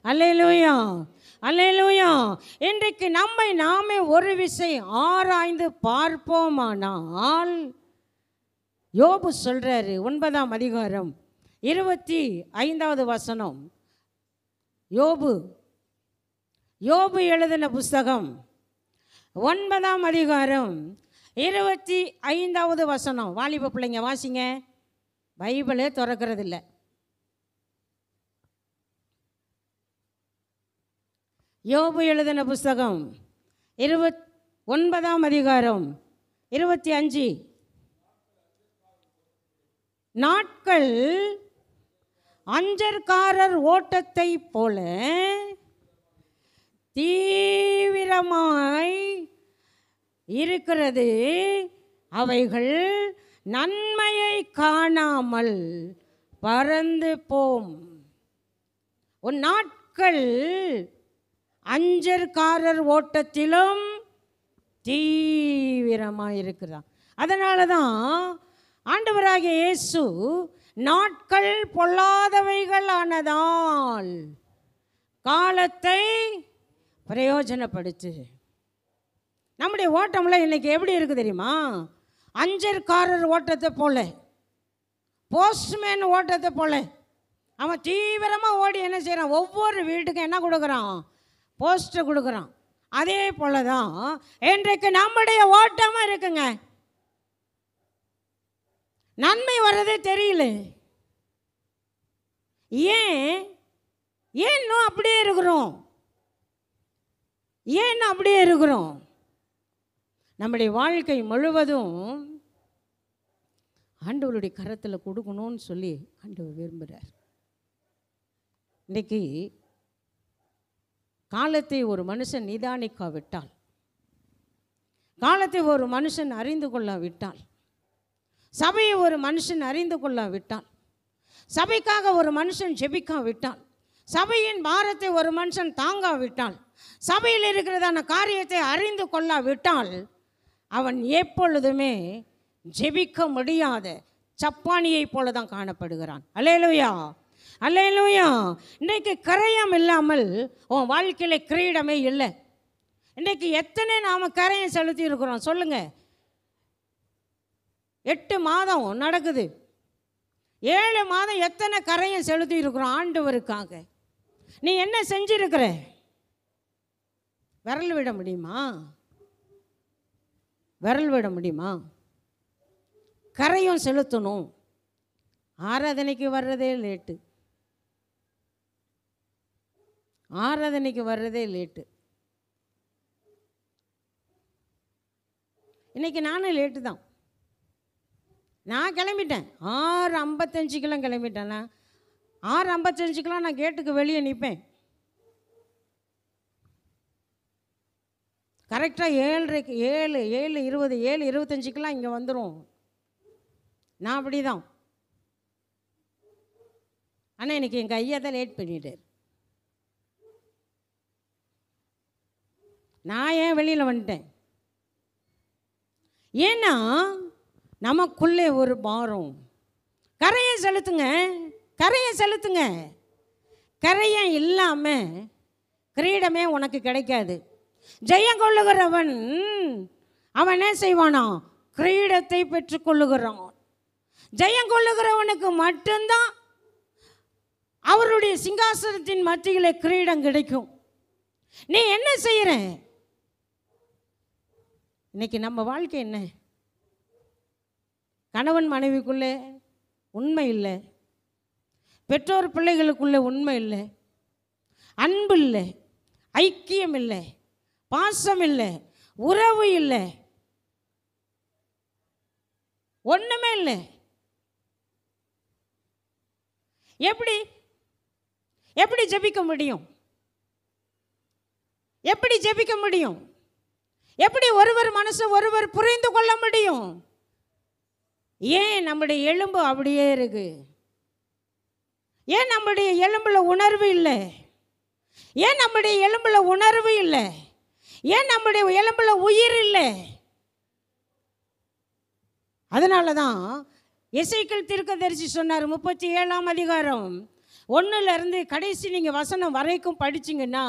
அல்லேலூயா, அல்லேலூயா. இன்றைக்கு நம்மை நாமே ஒரு விசை ஆராய்ந்து பார்ப்போமானால், யோபு சொல்றாரு 9ஆம் அதிகாரம் 25வது வசனம். யோபு எழுதின புஸ்தகம் 9ஆம் அதிகாரம் 25வது வசனம். வாலிப பிள்ளைங்க வாசிங்க, பைபிளே திறக்கிறது இல்லை. யோபு எழுதின புஸ்தகம் 9ஆம் அதிகாரம் 25. நாட்கள் அஞ்சற்காரர் ஓட்டத்தை போல தீவிரமாய் இருக்கிறது, அவைகள் நன்மையை காணாமல் பறந்து போம். உன் நாட்கள் அஞ்சற்காரர் ஓட்டத்திலும் தீவிரமாக இருக்கிறான். அதனால தான் ஆண்டவராகிய இயேசு நாட்கள் பொல்லாதவைகள் ஆனதால் காலத்தை பிரயோஜனப்படுத்து. நம்முடைய ஓட்டம்ல இன்னைக்கு எப்படி இருக்குது தெரியுமா? அஞ்சற்காரர் ஓட்டத்தை போல, போஸ்ட்மேன் ஓட்டத்தை போல அவன் தீவிரமாக ஓடி என்ன செய்கிறான்? ஒவ்வொரு வீட்டுக்கும் என்ன கொடுக்குறான்? போஸ்டர் கொடுக்குறான். அதே போல தான் இன்றைக்கு நம்முடைய ஓட்டமாக இருக்குங்க. நன்மை வர்றதே தெரியல. ஏன் அப்படியே இருக்கிறோம்? ஏன் அப்படியே இருக்கிறோம்? நம்முடைய வாழ்க்கை முழுவதும் ஆண்டவருடைய கரத்தில் கொடுக்கணும்னு சொல்லி ஆண்டவர் விரும்புகிறார். இன்றைக்கி காலத்தை ஒரு மனுஷன் நிதானிக்காவிட்டால், காலத்தை ஒரு மனுஷன் அறிந்து கொள்ளாவிட்டால், சபையை ஒரு மனுஷன் அறிந்து கொள்ளாவிட்டால், சபைக்காக ஒரு மனுஷன் ஜெபிக்காவிட்டால், சபையின் பாரத்தை ஒரு மனுஷன் தாங்காவிட்டால், சபையில் இருக்கிறதான காரியத்தை அறிந்து கொள்ளாவிட்டால், அவன் எப்பொழுதுமே ஜெபிக்க முடியாத சப்பானியை போல தான் காணப்படுகிறான். அல்லேலூயா, அல்லேலூயா. இன்றைக்கு கரையம் இல்லாமல் உன் வாழ்க்கையில் கிரீடமே இல்லை. இன்றைக்கு எத்தனை நாம் கரையம் செலுத்தி இருக்கிறோம் சொல்லுங்க? 8 மாதம் நடக்குது, 7 மாதம் எத்தனை கரையம் செலுத்தி இருக்கிறோம் ஆண்டவருக்காக? நீ என்ன செஞ்சிருக்கிற? விரல் விட முடியுமா? விரல் விட முடியுமா? கரையும் செலுத்தணும். ஆராதனைக்கு வர்றதே லேட்டு. ஆராதனைக்கு வர்றதே லேட்டு. இன்றைக்கி நானும் லேட்டு தான். நான் கிளம்பிட்டேன் 6:55 கிளம்பிட்டேன்னா 6:55 நான் கேட்டுக்கு வெளியே நிற்பேன். கரெக்டாக 7:30 7:20 7:25 இங்கே வந்துடும். நான் அப்படி தான். ஆனால் இன்றைக்கி எங்கள் ஐயா தான் லேட் பண்ணிட்டார். நான் ஏன் வெளியில் வந்துட்டேன்? ஏன்னா நமக்குள்ளே ஒரு பாரம். கரையை செலுத்துங்க, கரையை செலுத்துங்க. கரையை இல்லாமல் கிரீடமே உனக்கு கிடைக்காது. ஜெயம் கொள்ளுகிறவன் அவன் என்ன செய்வானா? கிரீடத்தை பெற்றுக்கொள்ளுகிறான். ஜெயம் கொள்ளுகிறவனுக்கு மட்டும்தான் அவருடைய சிங்காசனத்தின் மத்தியில் கிரீடம் கிடைக்கும். நீ என்ன செய்கிற? இன்னைக்கு நம்ம வாழ்க்கை என்ன? கணவன் மனைவிக்குள்ளே உண்மை இல்லை, பெற்றோர் பிள்ளைகளுக்குள்ளே உண்மை இல்லை, அன்பு இல்லை, ஐக்கியம் இல்லை, பாசம் இல்லை, உறவு இல்லை, ஒன்றுமே இல்லை. எப்படி எப்படி ஜெபிக்க முடியும்? எப்படி ஜெபிக்க முடியும்? எப்படி ஒருவர் மனசை ஒருவர் புரிந்து கொள்ள முடியும்? ஏன் நம்முடைய எலும்பு அப்படியே இருக்கு? ஏன் நம்முடைய எலும்புல உணர்வு இல்லை? ஏன் நம்முடைய எலும்புல உணர்வு இல்லை? ஏன் நம்முடைய எலும்புல உயிர் இல்லை? அதனால தான் எசேக்கியேல் தீர்க்கதரிசி சொன்னார் 37ஆம் அதிகாரம் 1லேருந்து கடைசி நீங்கள் வசனம் வரைக்கும் படிச்சிங்கன்னா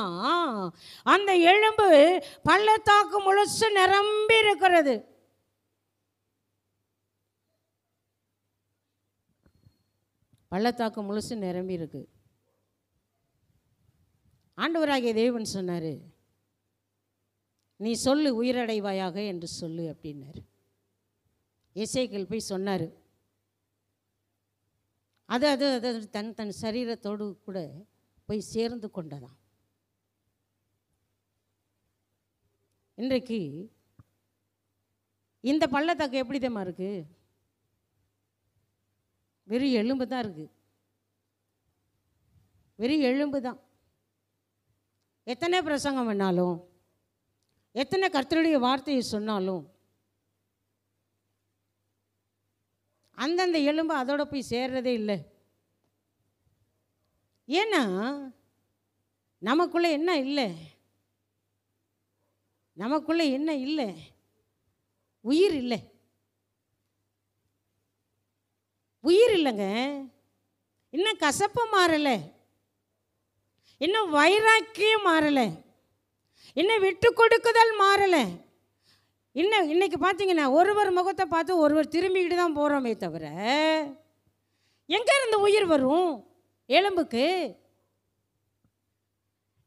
அந்த எலும்பு பள்ளத்தாக்கு முழுசு நிரம்பி இருக்கிறது. பள்ளத்தாக்கு முழுசு நிரம்பி இருக்கு. ஆண்டவராகிய தேவன் சொன்னார், நீ சொல்லு உயிரடைவாயாக என்று சொல்லு அப்படின்னாரு. எசேக்கியேல் போய் சொன்னார். அது அது அது தன் தன் சரீரத்தோடு கூட போய் சேர்ந்து கொண்டதாம். இன்றைக்கு இந்த பள்ளத்தாக்கு எப்படி தெரியுமா இருக்கு? வெறும் எலும்பு தான் இருக்குது. வெறும் எலும்பு தான். எத்தனை பிரசங்கம் பண்ணாலும், எத்தனை கர்த்தருடைய வார்த்தையை சொன்னாலும் அந்தந்த எலும்பு அதோட போய் சேர்றதே இல்லை. ஏன்னா நமக்குள்ளே என்ன இல்லை? நமக்குள்ளே என்ன இல்லை? உயிர் இல்லை. உயிர் இல்லைங்க. இன்னும் கசப்பு மாறலை, இன்னும் வைராக்கியம் மாறலை, இன்னும் விட்டு கொடுக்குதல் மாறலை. இன்னைக்கு பார்த்தீங்கன்னா ஒருவர் முகத்தை பார்த்து ஒருவர் திரும்பிக்கிட்டு தான் போகிறோமே தவிர எங்கேருந்து உயிர் வரும் எலும்புக்கு?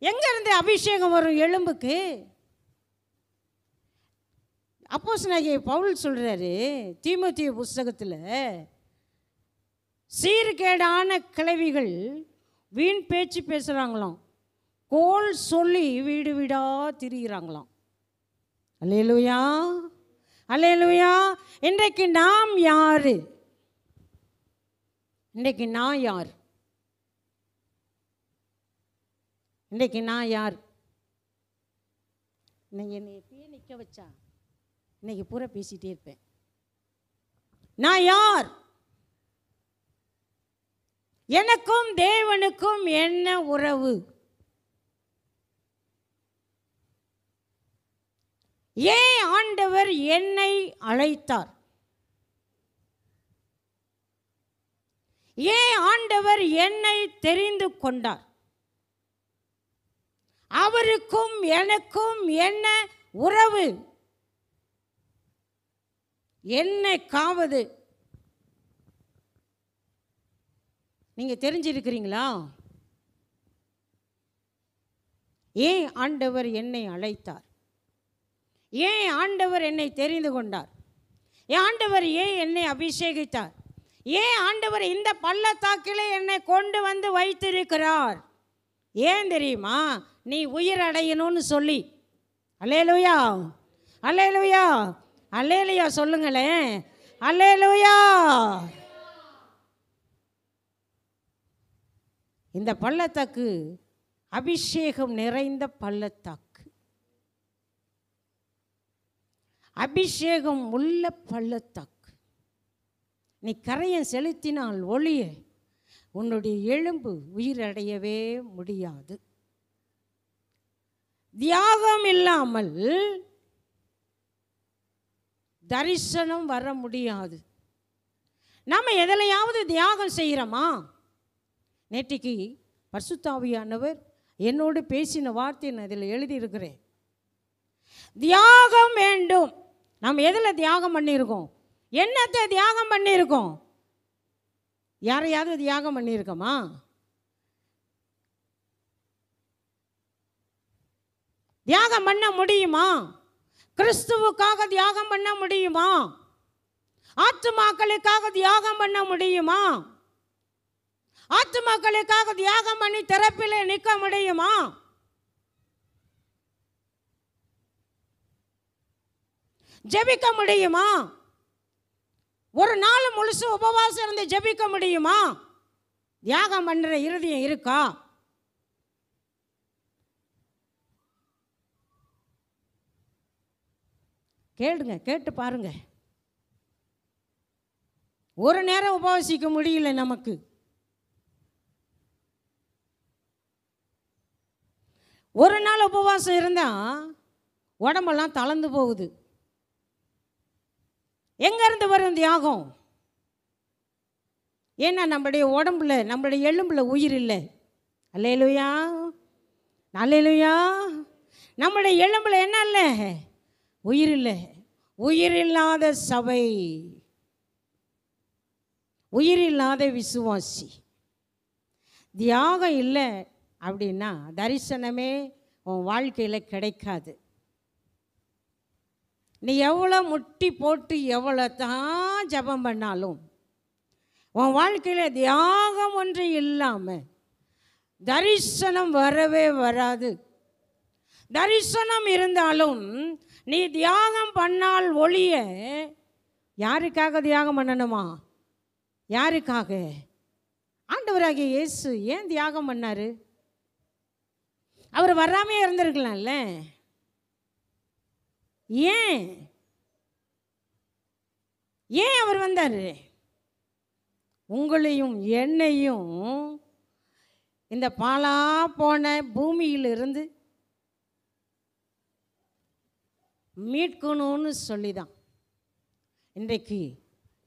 எங்கேருந்து அபிஷேகம் வரும் எலும்புக்கு? அப்போஸ்தலனாகிய பவுல் சொல்கிறாரு தீமோத்தேயு புஸ்தகத்தில், சீர்கேடான கிழவிகள் வீண் பேச்சு பேசுகிறாங்களாம், கோல் சொல்லி வீடு வீடாக திரிகிறாங்களாம். அல்லேலூயா, அல்லேலூயா. இன்றைக்கு நாம் யார்? இன்றைக்கு நான் யார்? இன்றைக்கு நான் யார்? இன்னைக்கு என்னை எப்பயே நிற்க வச்சா இன்னைக்கு பூரா பேசிகிட்டே இருப்பேன். நான் யார்? எனக்கும் தேவனுக்கும் என்ன உறவு? ஏன் ஆண்டவர் என்னை அழைத்தார்? ஏன் ஆண்டவர் என்னை தெரிந்து கொண்டார்? அவருக்கும் எனக்கும் என்ன உறவு? என்னை காவது நீங்க தெரிஞ்சிருக்கிறீங்களா? ஏன் ஆண்டவர் என்னை அழைத்தார்? ஏன் ஆண்டவர் என்னை தெரிந்து கொண்டார்? ஏன் ஆண்டவர் ஏன் என்னை அபிஷேகித்தார்? ஏன் ஆண்டவர் இந்த பள்ளத்தாக்கிலே என்னை கொண்டு வந்து வைத்திருக்கிறார்? ஏன் தெரியுமா? நீ உயிர் அடையணும்னு சொல்லி. அல்லேலூயா, அல்லேலூயா, அல்லேலூயா சொல்லுங்களேன். அல்லேலூயா. இந்த பள்ளத்தாக்கு அபிஷேகம் நிறைந்த பள்ளத்தாக்கு, அபிஷேகம் உள்ள பள்ளத்தாக்கு. நீ கரையம் செலுத்தினால் ஒளிய உன்னுடைய எலும்பு உயிரடையவே முடியாது. தியாகம் இல்லாமல் தரிசனம் வர முடியாது. நாம் எதிலையாவது தியாகம் செய்கிறோமா? நேற்றுக்கு பரிசுத்த ஆவியானவர் என்னோடு பேசின வார்த்தை நான் இதில் எழுதியிருக்கிறேன். தியாகம் வேண்டும். நாம் எதில் தியாகம் பண்ணியிருக்கோம்? என்னத்தை தியாகம் பண்ணியிருக்கோம்? யாரையாவது தியாகம் பண்ணியிருக்கோமா? தியாகம் பண்ண முடியுமா? கிறிஸ்துவுக்காக தியாகம் பண்ண முடியுமா? ஆத்துமாக்களுக்காக தியாகம் பண்ண முடியுமா? ஆத்துமாக்களுக்காக தியாகம் பண்ணி திறப்பில் நிற்க முடியுமா? ஜெபிக்க முடியுமா? ஒரு நாள் முழுசு உபவாசம் இருந்து ஜெபிக்க முடியுமா? தியாகம் பண்ணுற இருதயம் இருக்கா? கேளுங்க, கேட்டு பாருங்க. ஒரு நேரம் உபவாசிக்க முடியல நமக்கு. ஒரு நாள் உபவாசம் இருந்தால் உடம்பெல்லாம் தளர்ந்து போகுது. எங்கேருந்து வரும் தியாகம்? ஏன்னா நம்முடைய உடம்புல, நம்முடைய எலும்புல உயிர் இல்லை. அல்லேலூயா, அல்லேலூயா. நம்முடைய எலும்புல என்ன இல்லை? உயிர் இல்லை. உயிர் இல்லாத சபை, உயிர் இல்லாத விசுவாசி. தியாகம் இல்லை அப்படின்னா தரிசனமே உன் வாழ்க்கையில் கிடைக்காது. நீ எவ்வளோ முட்டி போட்டு எவ்வளோ தான் ஜபம் பண்ணாலும் உன் வாழ்க்கையில் தியாகம் ஒன்று இல்லாமல் தரிசனம் வரவே வராது. தரிசனம் இருந்தாலும் நீ தியாகம் பண்ணால் ஒழிய, யாருக்காக தியாகம் பண்ணணுமா? யாருக்காக? ஆண்டவராகிய இயேசு ஏன் தியாகம் பண்ணார்? அவர் வராமே இருந்திருக்கலாம்ல. ஏன் ஏன் அவர் வந்தார்? உங்களையும் என்னையும் இந்த பாலா போன பூமியிலிருந்து மீட்கணும்னு சொல்லிதான். இன்றைக்கு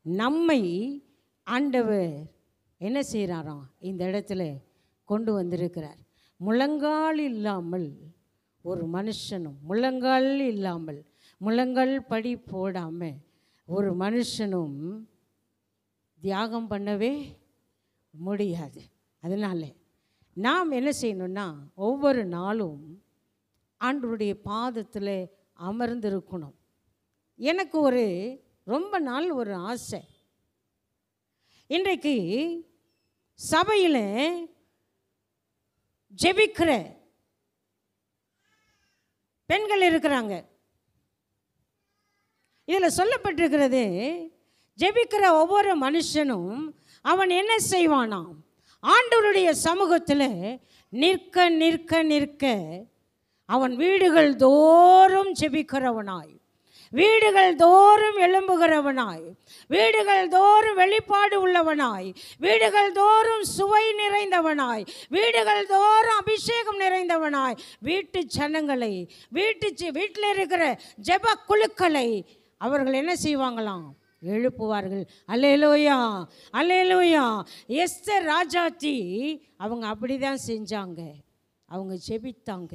நம்மை ஆண்டவர் என்ன செய்கிறாராம்? இந்த இடத்துல கொண்டு வந்திருக்கிறார். முழங்கால் இல்லாமல் ஒரு மனுஷனும், முழங்கால் இல்லாமல், முழங்கால் படி போடாமல் ஒரு மனுஷனும் தியாகம் பண்ணவே முடியாது. அதனால் நாம் என்ன செய்யணும்னா, ஒவ்வொரு நாளும் ஆண்டவருடைய பாதத்தில் அமர்ந்திருக்கணும். எனக்கு ரொம்ப நாள் ஒரு ஆசை. இன்றைக்கு சபையில் ஜெபிக்கிற பெண்கள் இருக்கிறாங்க. இதில் சொல்லப்பட்டிருக்கிறது, ஜெபிக்கிற ஒவ்வொரு மனுஷனும் அவன் என்ன செய்வானாம்? ஆண்டவருடைய சமூகத்தில் நிற்க நிற்க நிற்க அவன் வீடுகள் தோறும் ஜெபிக்கிறவனாய், வீடுகள் தோறும் எழும்புகிறவனாய், வீடுகள் தோறும் வெளிப்பாடு உள்ளவனாய், வீடுகள் தோறும் சுவை நிறைந்தவனாய், வீடுகள் தோறும் அபிஷேகம் நிறைந்தவனாய், வீட்டு ஜனங்களை, வீட்டில் இருக்கிற ஜெப குழுக்களை அவர்கள் என்ன செய்வாங்களாம்? எழுப்புவார்கள். அல்லேலூயா, அல்லேலூயா. எஸ்தர் ராஜாத்தி அவங்க அப்படி தான் செஞ்சாங்க. அவங்க ஜெபித்தாங்க.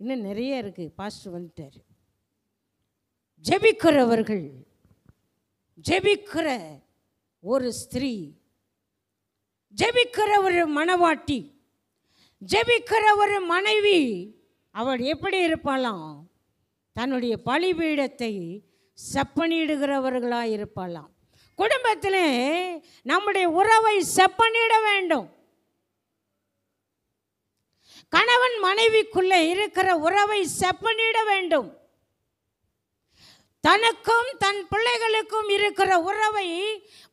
இன்னும் நிறைய இருக்குது. பாஸ்டர் வந்துட்டார். ஜெபிக்கிறவர்கள், ஜெபிக்கிற ஒரு ஸ்திரீ, ஜெபிக்கிற ஒரு மணவாட்டி, ஜெபிக்கிற ஒரு மனைவி, அவள் எப்படி இருப்பாளாம்? தன்னுடைய பலிபீடத்தை செப்பனிடுகிறவர்களாக இருப்பாளாம். குடும்பத்தில் நம்முடைய உறவை செப்பனிட வேண்டும். கணவன் மனைவிக்குள்ளே இருக்கிற உறவை செப்பனிட வேண்டும். தனக்கும் தன் பிள்ளைகளுக்கும் இருக்கிற உறவை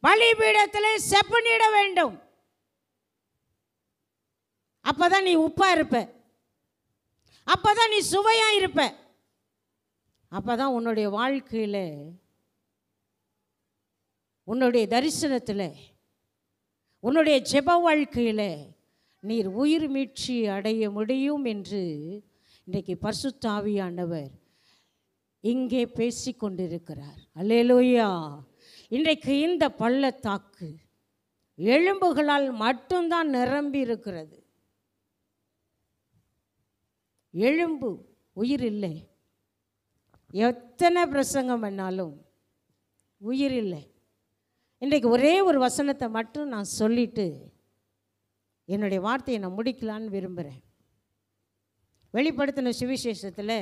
பலிபீடத்தில் செப்பனிட வேண்டும். அப்பதான் நீ உப்பா இருப்ப, அப்பதான் நீ சுவையா இருப்ப, அப்பதான் உன்னுடைய வாழ்க்கையில், உன்னுடைய தரிசனத்தில், உன்னுடைய ஜெப வாழ்க்கையில் நீர் உயிர் மீட்சி அடைய முடியும் என்று இன்றைக்கு பரிசுத்த ஆவியானவர் இங்கே பேசிக்கொண்டிருக்கிறார். அல்லேலூயா. இன்றைக்கு இந்த பள்ளத்தாக்கு எலும்புகளால் மட்டும்தான் நிரம்பி இருக்கிறது. எலும்பு, உயிர் இல்லை. எத்தனை பிரசங்கம் பண்ணாலும் உயிர் இல்லை. இன்றைக்கு ஒரே ஒரு வசனத்தை மட்டும் நான் சொல்லிட்டு என்னுடைய வார்த்தையை நான் முடிக்கலான்னு விரும்புகிறேன். வெளிப்படுத்தின சுவிசேஷத்தில்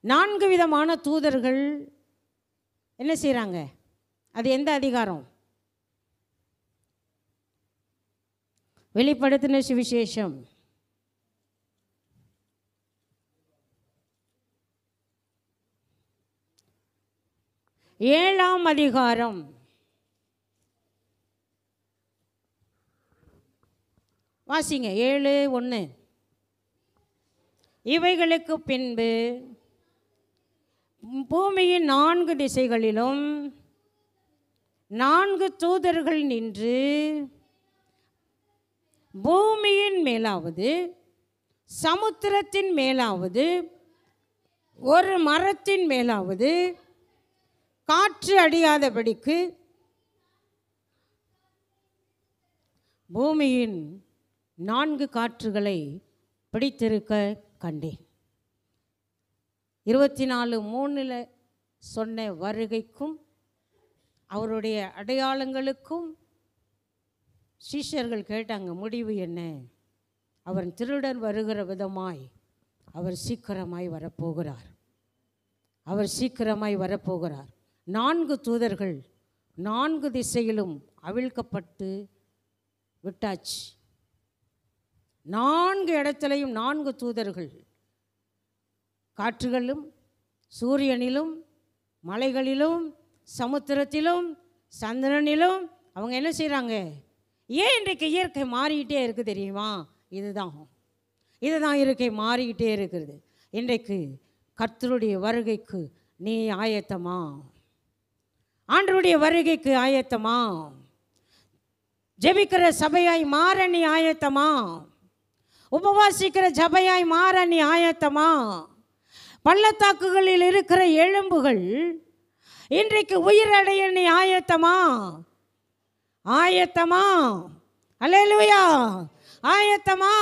4 விதமான தூதர்கள் என்ன செய்கிறாங்க? அது எந்த அதிகாரம்? வெளிப்படுத்தின சுவிசேஷம் 7ஆம் அதிகாரம். வாசிங்க. 7:1. இவைகளுக்கு பின்பு பூமியின் 4 திசைகளிலும் 4 தூதர்கள் நின்று பூமியின் மேலாவது சமுத்திரத்தின் மேலாவது ஒரு மரத்தின் மேலாவது காற்று அடியாதபடிக்கு பூமியின் 4 காற்றுகளை பிடித்திருக்க கண்டேன். 24:3 சொன்ன வருகைக்கும் அவருடைய அடையாளங்களுக்கும் சீஷர்கள் கேட்டாங்க, முடிவு என்ன? அவர் திருடன் வருகிற விதமாய் அவர் சீக்கிரமாய் வரப்போகிறார். அவர் சீக்கிரமாய் வரப்போகிறார். 4 தூதர்கள் 4 திசையிலும் அவிழ்க்கப்பட்டு விட்டாச்சு. 4 இடத்துலையும் 4 தூதர்கள், காற்றுகளிலும் சூரியனிலும் மலைகளிலும் சமுத்திரத்திலும் சந்திரனிலும் அவங்க என்ன செய்கிறாங்க? ஏன் இன்றைக்கு இயற்கை மாறிக்கிட்டே இருக்குது தெரியுமா? இதுதான் இயற்கை மாறிக்கிட்டே இருக்கிறது. இன்றைக்கு கர்த்தருடைய வருகைக்கு நீ ஆயத்தமா? ஆண்டவருடைய வருகைக்கு ஆயத்தமா? ஜெபிக்கிற சபையாய் மாற நீ ஆயத்தமா? உபவாசிக்கிற சபையாய் மாற நீ ஆயத்தமா? பள்ளத்தாக்குகளில் இருக்கிற எலும்புகள் இன்றைக்கு உயிரடைய நீ ஆயத்தமா? ஆயத்தமா? அல்லேலூயா. ஆயத்தமா?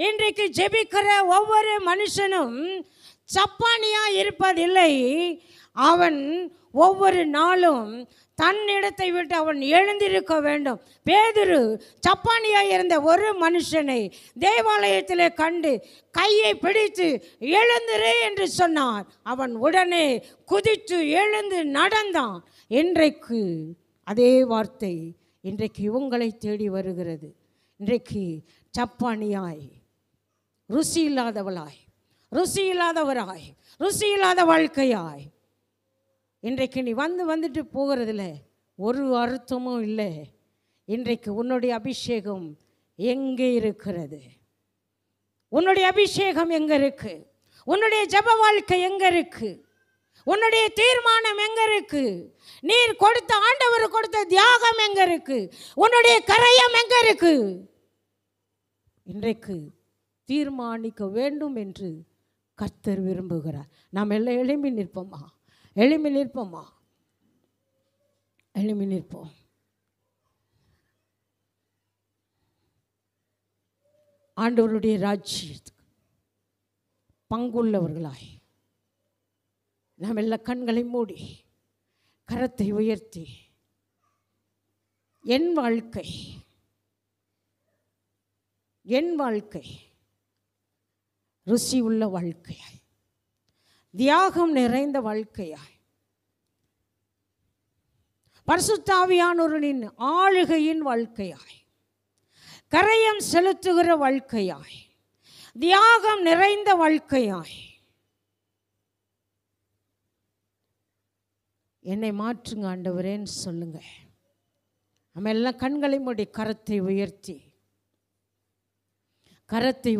இன்றைக்கு ஜெபிக்கிற ஒவ்வொரு மனுஷனும் சப்பானியா இருப்பதில்லை. அவன் ஒவ்வொரு நாளும் தன்னிடத்தை விட்டு அவன் எழுந்திருக்க வேண்டும். பேதுரு சப்பானியாக இருந்த ஒரு மனுஷனை தேவாலயத்தில் கண்டு கையை பிடித்து எழுந்திரு என்று சொன்னார். அவன் உடனே குதித்து எழுந்து நடந்தான். இன்றைக்கு அதே வார்த்தை இன்றைக்கு உங்களை தேடி வருகிறது. இன்றைக்கு சப்பானியாய், ருசி இல்லாதவளாய், ருசி இல்லாதவராய், ருசி இல்லாத வாழ்க்கையாய் இன்றைக்கு நீ வந்துட்டு போகிறதுல ஒரு அர்த்தமும் இல்லை. இன்றைக்கு உன்னுடைய அபிஷேகம் எங்கே இருக்கிறது? உன்னுடைய அபிஷேகம் எங்கே இருக்கு? உன்னுடைய ஜெப வாழ்க்கை எங்கே இருக்கு? உன்னுடைய தீர்மானம் எங்கே இருக்கு? நீர் கொடுத்த, ஆண்டவர் கொடுத்த தியாகம் எங்கே இருக்கு? உன்னுடைய கரையம் எங்கே இருக்கு? இன்றைக்கு தீர்மானிக்க வேண்டும் என்று கர்த்தர் விரும்புகிறார். நாம் எல்லாம் எழும்பி நிற்போமா? எழும்பி நிற்போமா? எழும்பி நிற்போம். ஆண்டவருடைய ராஜ்யத்துக்கு பங்குள்ளவர்களாய் நாம் எல்லாம் கண்களை மூடி கரத்தை உயர்த்தி, என் வாழ்க்கை, என் வாழ்க்கை ருசி உள்ள வாழ்க்கையாய், தியாகம் நிறைந்த வாழ்க்கையாய், பரிசுத்த ஆவியானவரின் ஆளுகையின் வாழ்க்கையாய், கரையம் செலுத்துகிற வாழ்க்கையாய், தியாகம் நிறைந்த வாழ்க்கையாய் என்னை மாற்றுங்க ஆண்டவரேன்னு சொல்லுங்க. நம்ம எல்லாம் கண்களை மூடி கரத்தை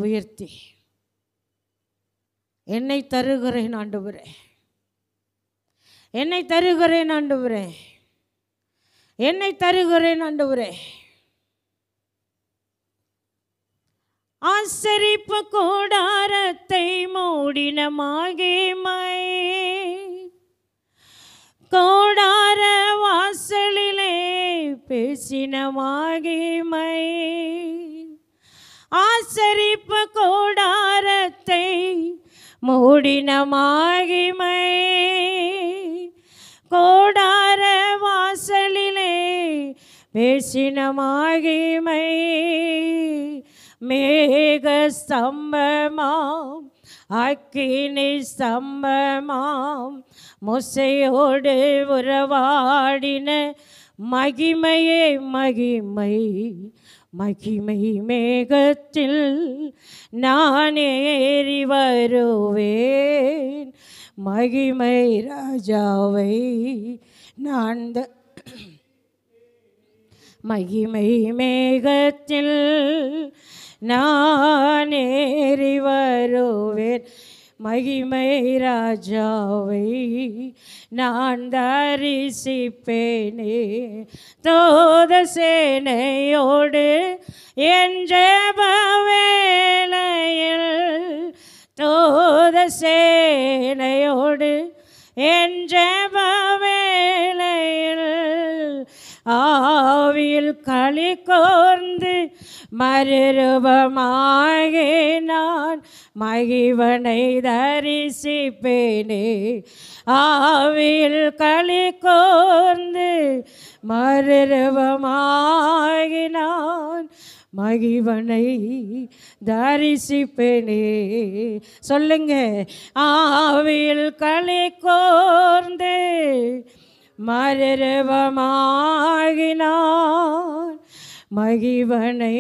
உயர்த்தி என்னை தருகிறேன் ஆண்டவரே, என்னை தருகிறேன் ஆண்டவரே, என்னை தருகிறேன் ஆண்டவரே. ஆசரிப்பு கூடாரத்தை மூடின மகிமை, கூடார வாசலிலே பேசின மகிமை, ஆசரிப்பு கூடாரத்தை மூடின மகிமை, கூடார வாசலிலே பேசின மகிமை, மேக ஸ்தம்பமாம் அக்கினி ஸ்தம்பமாம் மோசேயோடு உறவாடின மகிமையே மகிமை, மகிமை மேகத்தில் நான் ஏறி வருவேன், மகிமை ராஜாவை நான் மகிமை மேகத்தில் நான் ஏறி வருவேன், மகிமை ராஜாவை நான் தரிசிப்பேனே. தூத சேனையோடு என் ஜெப வேளையில், தூத சேனையோடு என் ஜெப வேளையில் ஆவியில் களி கோர்ந்து மறுரூபமாகி நான் மகிவனை தரிசிப்பேனே. ஆவியில் களி கோர்ந்து மறுரூபமாகி நான் மகிவனை தரிசிப்பேனே. சொல்லுங்க, ஆவியில் களி கோர்ந்து மறுரூபமாகினான் மகிவனை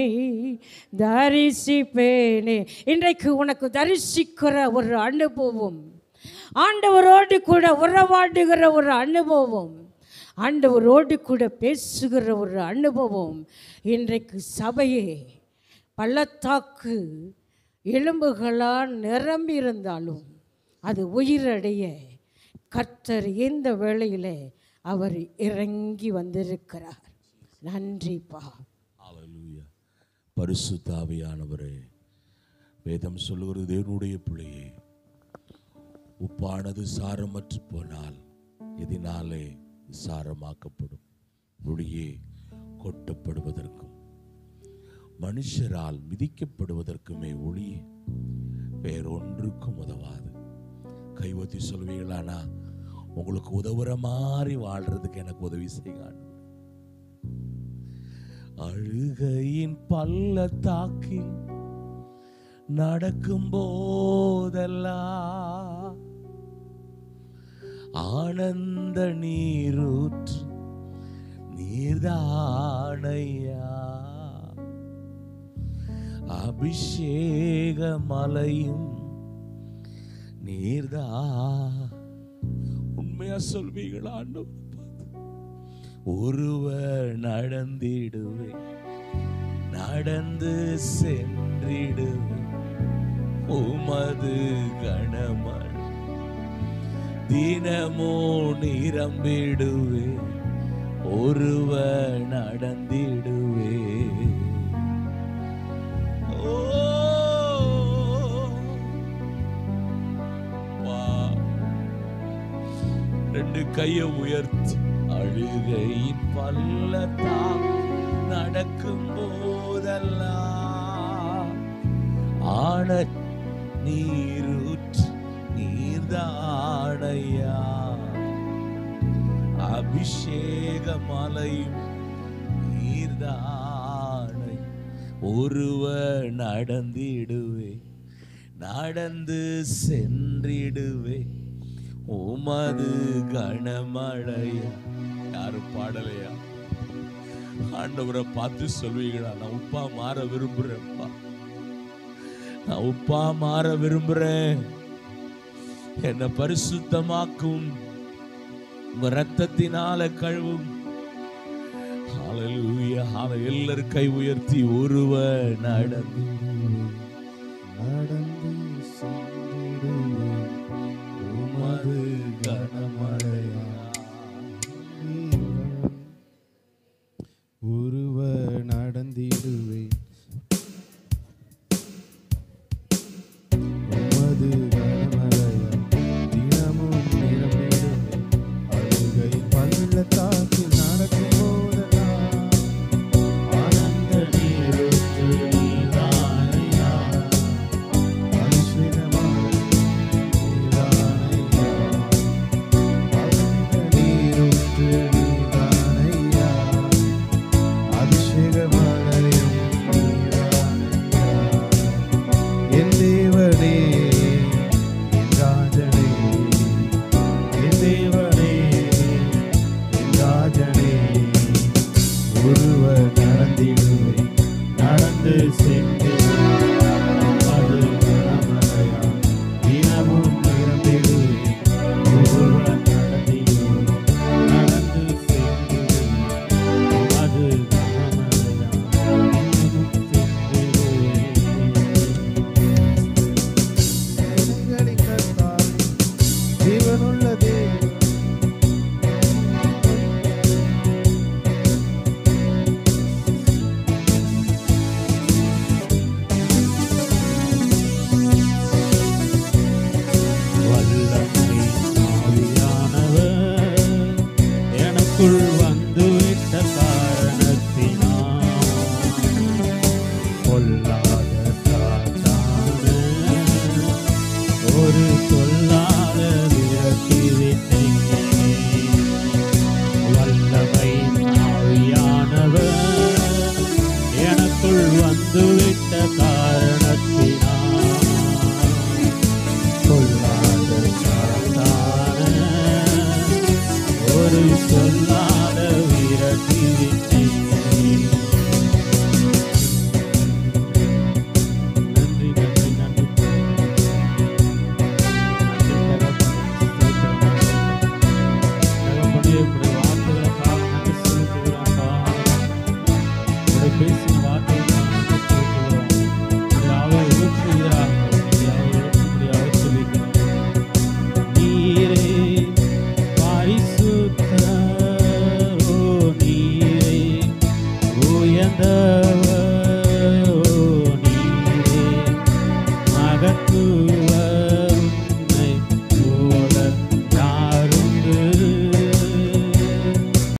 தரிசிப்பேனே. இன்றைக்கு உனக்கு தரிசிக்கிற ஒரு அனுபவம், ஆண்டவரோடு கூட உறவாடுகிற ஒரு அனுபவம், ஆண்டவரோடு கூட பேசுகிற ஒரு அனுபவம் இன்றைக்கு சபையே பள்ளத்தாக்கு எலும்புகளால் நிரம்பி இருந்தாலும் அது உயிரடைய கர்த்தர் இந்த வேளையிலே அவர் இறங்கி வந்திருக்கிறார். நன்றிப்பா. ஹல்லேலூயா. பரிசுத்த ஆவியானவரே, வேதம் சொல்லுகிறது, தேவனுடைய பிள்ளையே, உப்பானது சாரமற்று போனால் எதினாலே சாரமாக்கப்படும்? நொடியே கொட்டப்படுவதற்கும் மனுஷரால் மிதிக்கப்படுவதற்குமே ஒளியே வேறொன்றுக்கும் உதவாது. கைவத்தி சொல்வீங்களானா உங்களுக்கு உதவுற மாதிரி வாழ்றதுக்கு எனக்கு உதவி செய்ய. அழுகையின் பள்ளத்தாக்கில் நடக்கும் போதெல்லாம் ஆனந்த நீரூற்று நீர்தானையா, அபிஷேக மலையும் நீர்தா. உண்மையா சொல்வீங்களா? ஒருவர் நடந்திடுவே, நடந்து சென்றிடுவே, உமது கணமன் தினமோ நிரம்பிடுவே, ஒருவர் நடந்திடுவே. ரெண்டு கையை உயர்த்தி, அழுகையின் பள்ளத்தால் நடக்கும் போதெல்லாம் ஆன நீரூற்று நீர்தானையா, அபிஷேக மலையும் நீர்தானை, ஒருவர் நடந்திடுவே, நடந்து சென்றிடுவே உமது கனமழையா. யாரும் பாடலையா? ஆண்டவரை பார்த்து சொல்வீங்களா? நான் உப்பா மாற விரும்புறேன்ப்பா, நான் உப்பா மாற விரும்புறேன், என்னை பரிசுத்தமாக்கும், உங்க ரத்தத்தினால கழுவும். ஹalleluya. எல்லாரும் கை உயர்த்தி ஒருவர் நடந்து